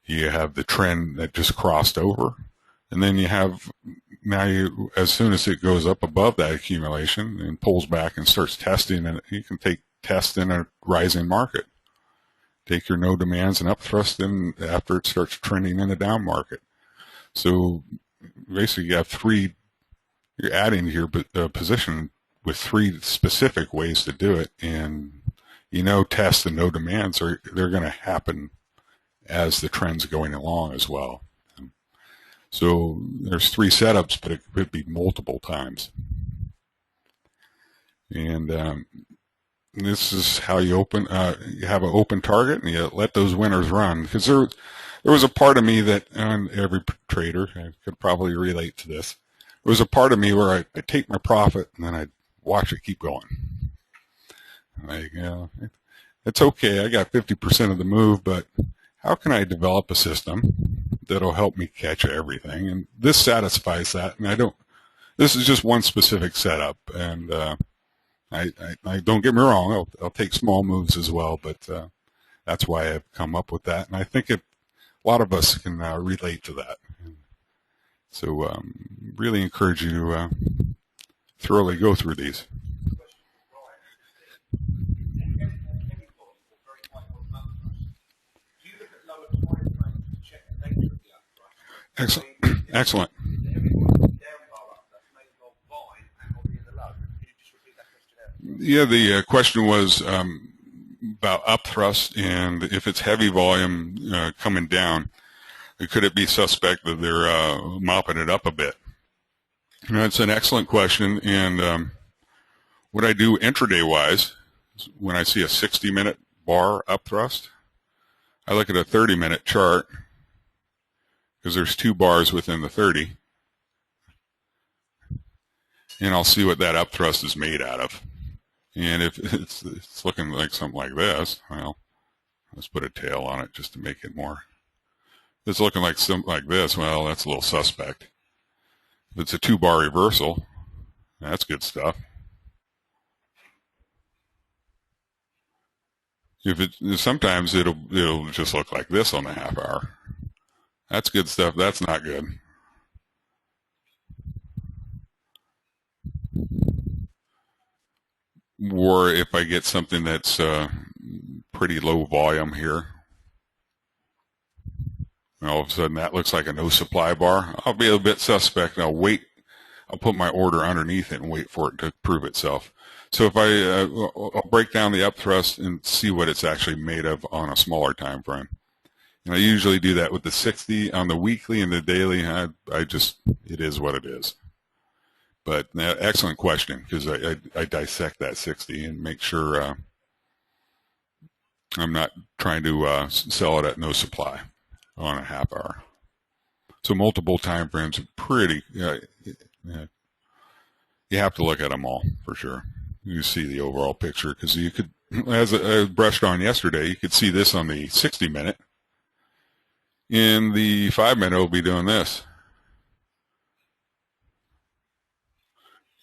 You have the trend that just crossed over, and then you have as soon as it goes up above that accumulation and pulls back and starts testing, and you can take test in a rising market. Take your no demands and up thrust in after it starts trending in a down market. So basically, you have three. You're adding to your position with three specific ways to do it, and test and no demands they're going to happen as the trend's going along as well. So there's three setups, but it could be multiple times. And this is how you open. You have an open target, and you let those winners run. Because there was a part of me that, and every trader could probably relate to this. There was a part of me where I'd take my profit and then I'd watch it keep going. Like, it's okay. I got 50% of the move, but how can I develop a system that'll help me catch everything? And this satisfies that. And this is just one specific setup. And I don't get me wrong, I'll take small moves as well, but that's why I've come up with that. And I think a lot of us can relate to that. So really encourage you to thoroughly go through these. Excellent. Excellent. Yeah, the question was about up thrust, and if it's heavy volume coming down, could it be suspect that they're mopping it up a bit? It's an excellent question, and what I do intraday-wise, when I see a 60-minute bar up thrust, I look at a 30-minute chart, because there's two bars within the 30, and I'll see what that up thrust is made out of. And if it's looking like something like this, well, let's put a tail on it just to make it more. If it's looking like something like this, well, that's a little suspect. If it's a 2-bar reversal, that's good stuff. Sometimes it'll just look like this on the half hour. That's good stuff. That's not good. Or if I get something that's pretty low volume here, and all of a sudden that looks like a no supply bar, I'll be a bit suspect, and I'll wait. I'll put my order underneath it and wait for it to prove itself. So if I'll break down the upthrust and see what it's actually made of on a smaller time frame. And I usually do that with the 60 on the weekly and the daily. It is what it is. But excellent question, because I dissect that 60 and make sure I'm not trying to sell it at no supply on a half hour. So multiple time frames are pretty. You have to look at them all for sure. You see the overall picture, because you could, as I brushed on yesterday, you could see this on the 60-minute. In the 5-minute, it'll be doing this.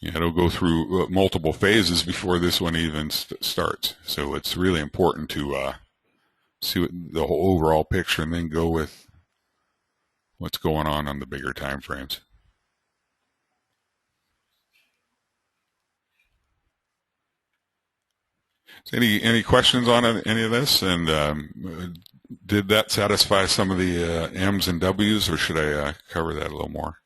It'll go through multiple phases before this one even starts. So it's really important to see the whole overall picture and then go with what's going on the bigger time frames. So any questions on any of this? And did that satisfy some of the M's and W's, or should I cover that a little more?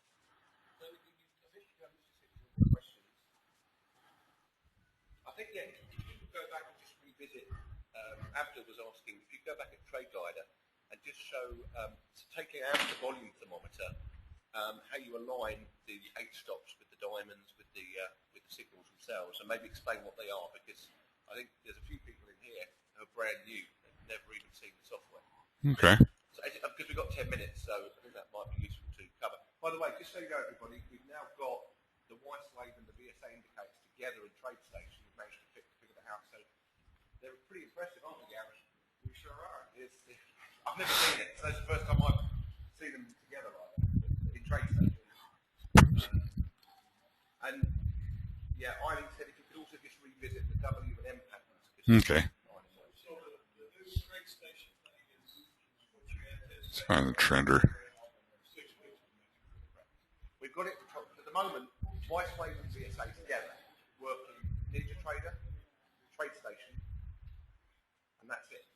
I think, yeah, if you could go back and just revisit, Abdul was asking, if you go back at Trade Guider and just show, taking out the volume thermometer, how you align the 8 stops with the diamonds, with the signals themselves, and maybe explain what they are, because I think there's a few people in here who are brand new and have never even seen the software. Okay. So, because we've got 10 minutes, so I think that might be useful to cover. By the way, just so you know, everybody, we've now got the white wave and the VSA indicators together in TradeStation. We've managed to figure that out. So they're pretty impressive, aren't they, Gary? We sure are. I've never seen it. So it's the first time I've seen them together like that in TradeStation. And yeah, Eileen said if you could also just revisit the W and M patterns. Okay. Let's find the trender. We've got it at the moment. White wave and VSA together, working Ninja Trader, TradeStation, and that's it.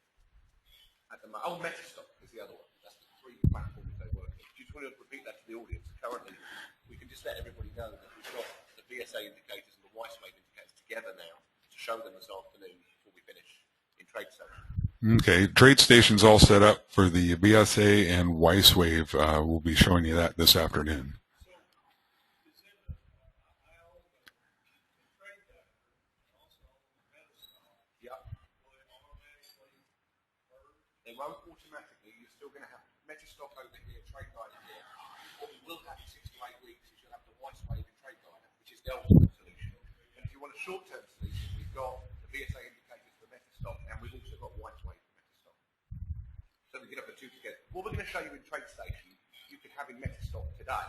At the moment, Metastock is the other one. That's the 3 platforms they work in. Do you just want to repeat that to the audience? Currently, we can just let everybody know that we've got the VSA indicators and the white wave indicators together now to show them this afternoon before we finish in TradeStation. Okay, TradeStation's all set up for the BSA and WiseWave. We'll be showing you that this afternoon. Yep. They won't automatically. You're still going to have Metastock over here, Trade Guider here. What we will have in 6 to 8 weeks is you'll have the WiseWave and Trade Guider, which is the ultimate solution. And if you want a short-term solution, we've got the VSA indicators for Metastock, and we've also got WiseWave for Metastock. So we can have the two together. What we're going to show you in TradeStation, you could have in Metastock today.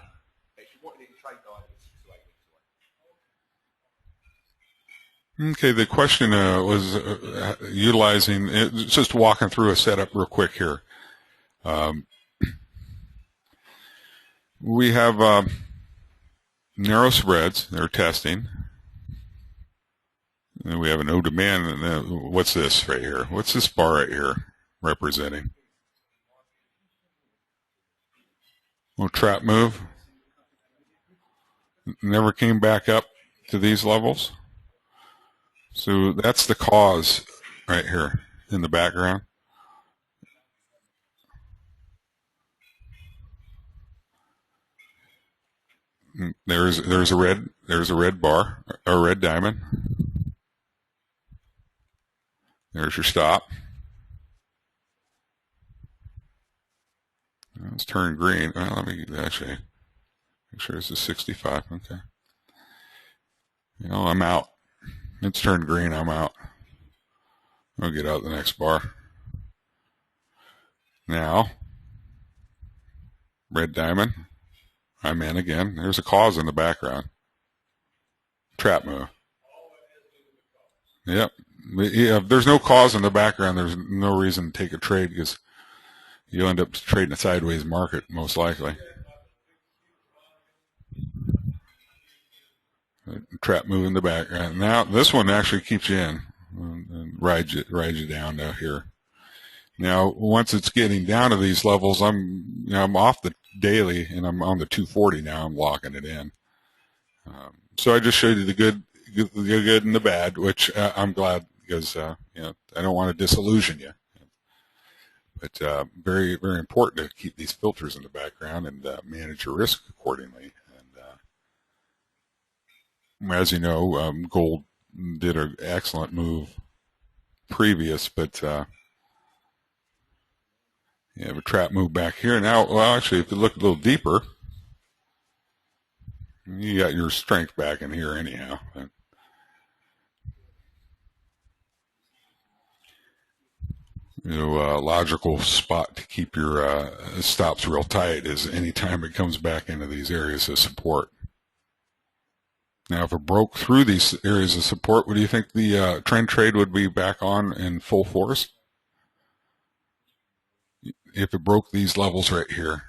If you wanted it in Trade Guider, it's 6 to 8 weeks away. Okay, the question was utilizing, just walking through a setup real quick here. We have narrow spreads, they're testing. And then we have a no demand, and then what's this right here? What's this bar right here representing? Little trap move. Never came back up to these levels. So that's the cause right here in the background. There's a red bar, a red diamond. There's your stop. It's turned green. Well, let me actually make sure this is 65. Okay. I'm out. It's turned green. I'm out. I'll get out the next bar. Now, red diamond. I'm in again. There's a cause in the background. Trap move. Yep. Yeah, if there's no cause in the background, there's no reason to take a trade because you'll end up trading a sideways market most likely. Trap move in the background. Now this one actually keeps you in and rides you down to here. Now once it's getting down to these levels, I'm off the daily and I'm on the 240 now. I'm locking it in. So I just showed you the good and the bad, which I'm glad because I don't want to disillusion you. But very, very important to keep these filters in the background and manage your risk accordingly. And as you know, gold did an excellent move previous, but you have a trap move back here. Now, well, actually, if you look a little deeper, you got your strength back in here anyhow. But, logical spot to keep your stops real tight is anytime it comes back into these areas of support. Now, if it broke through these areas of support, would you think the trend trade would be back on in full force? If it broke these levels right here.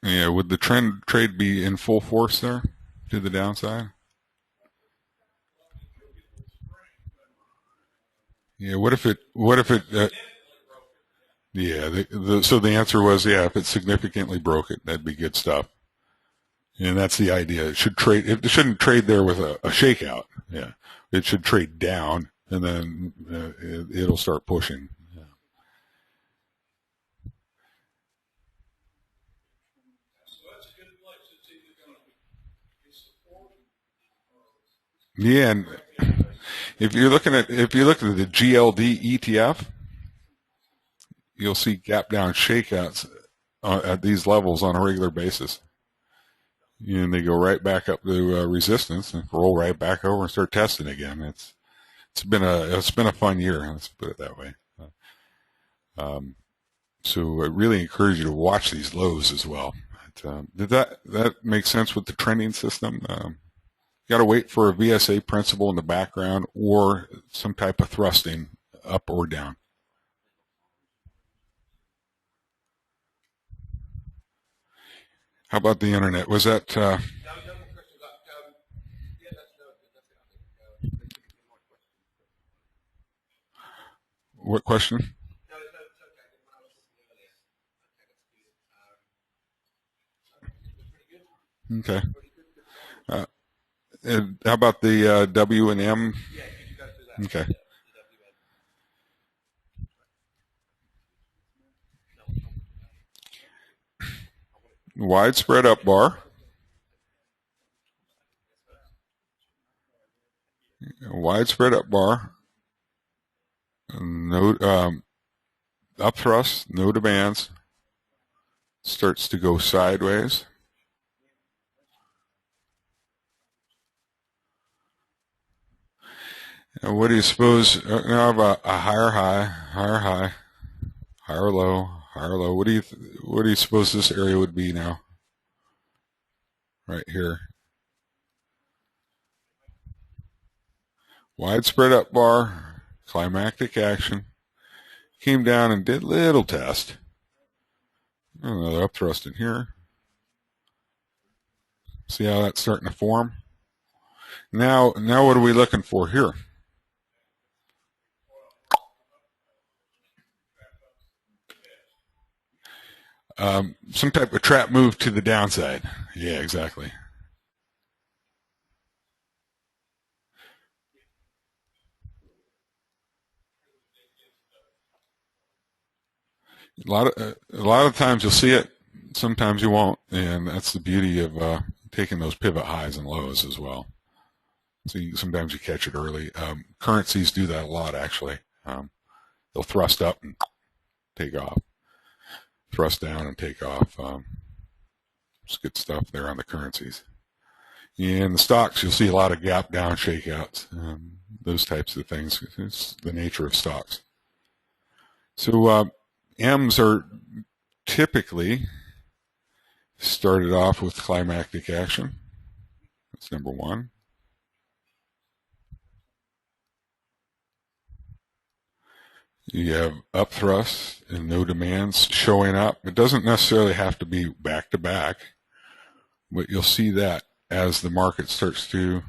Yeah, would the trend trade be in full force there to the downside? Yeah, what if it, so the answer was, yeah, if it significantly broke it, that'd be good stuff. And that's the idea. It shouldn't trade there with a shakeout. Yeah. It should trade down and then it'll start pushing. Yeah, and if you're looking at the GLD ETF, you'll see gap down shakeouts at these levels on a regular basis. And they go right back up to resistance and roll right back over and start testing again. It's been a fun year. Let's put it that way. So I really encourage you to watch these lows as well. But, did that make sense with the trending system? You got to wait for a VSA principle in the background or some type of thrusting up or down. How about the internet? Was that? What question? Okay. Uh, how about the W and M? Okay. Widespread up bar. Widespread up bar. No up thrust. No demands. Starts to go sideways. And what do you suppose? Now about a higher high, higher low, higher low. What do you suppose this area would be now? Right here. Widespread up bar, climactic action. Came down and did little test. Another up thrust in here. See how that's starting to form? Now what are we looking for here? Some type of trap move to the downside. Yeah, exactly. A lot of times you'll see it. Sometimes you won't, and that's the beauty of taking those pivot highs and lows as well. So sometimes you catch it early. Currencies do that a lot, actually. They'll thrust up and take off, thrust down and take off. It's good stuff there on the currencies. In the stocks, you'll see a lot of gap down shakeouts, those types of things. It's the nature of stocks. So M's are typically Started off with climactic action. That's number one. You have up thrust and no demands showing up. It doesn't necessarily have to be back to back, but you'll see that as the market starts to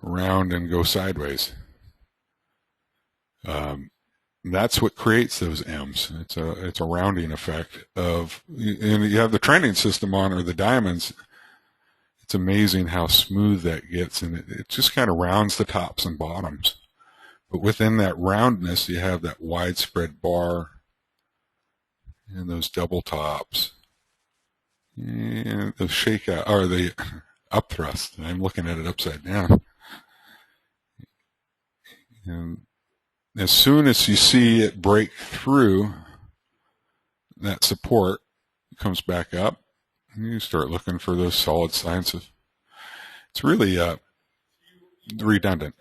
round and go sideways. That's what creates those M's. It's a rounding effect of, and you have the trending system on, or the diamonds. It's amazing how smooth that gets, and it just kind of rounds the tops and bottoms. But within that roundness, you have that widespread bar and those double tops and the shakeout, or the up thrust. I'm looking at it upside down. And as soon as you see it break through that support, it comes back up, and you start looking for those solid signs of, it's really redundant.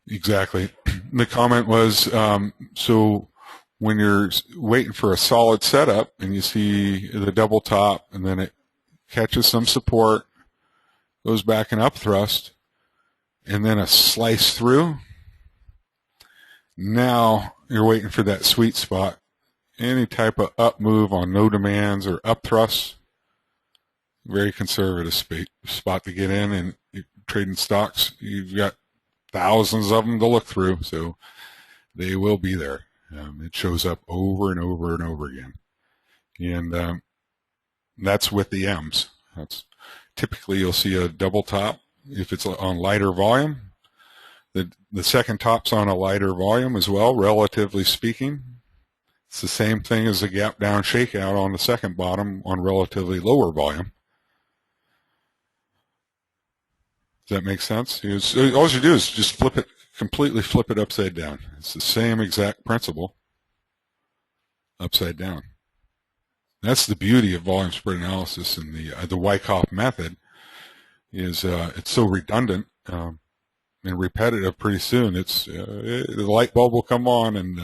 Exactly. The comment was, so when you're waiting for a solid setup and you see the double top and then it catches some support, goes back and up thrust, and then a slice through, now you're waiting for that sweet spot. Any type of up move on no demands or up thrusts, very conservative spot to get in, and trading stocks, you've got thousands of them to look through, so they will be there. It shows up over and over and over again, and that's with the M's. That's typically you'll see a double top if it's on lighter volume. The second top's on a lighter volume as well, relatively speaking. It's the same thing as a gap down shakeout on the second bottom on relatively lower volume. Does that make sense? All you do is just flip it, completely flip it upside down. It's the same exact principle, upside down. That's the beauty of volume spread analysis, and the Wyckoff method is it's so redundant and repetitive. Pretty soon, the light bulb will come on, and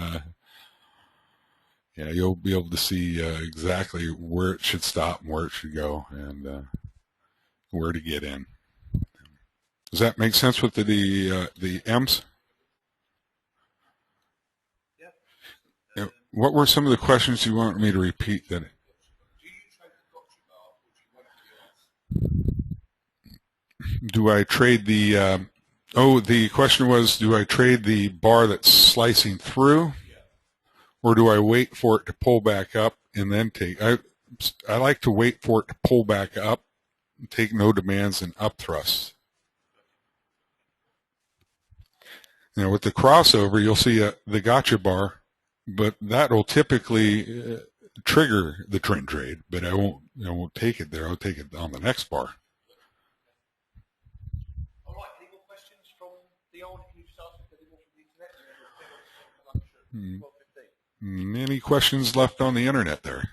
yeah, you'll be able to see exactly where it should stop and where it should go, and where to get in. Does that make sense with the M's? Yeah. What were some of the questions you want me to repeat? That. Do I trade the? The question was, do I trade the bar that's slicing through, or do I wait for it to pull back up and then take? I like to wait for it to pull back up, take no demands and up thrusts. Now with the crossover, you'll see the gotcha bar, but that will typically trigger the trend trade. But I won't take it there. I'll take it on the next bar. All right. Any more questions from the audience? Any questions left on the internet there?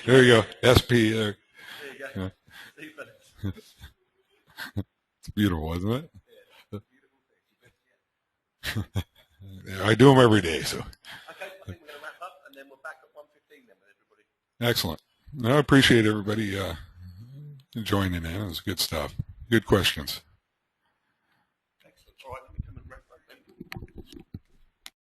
There you go. SP. There you go. It's beautiful, isn't it? Yeah, I do them every day. So. Okay, I think we're going to wrap up, and then we're back at 1:15 then with everybody. Excellent. I appreciate everybody joining in. It was good stuff. Good questions. Excellent. All right, let me come and wrap up then.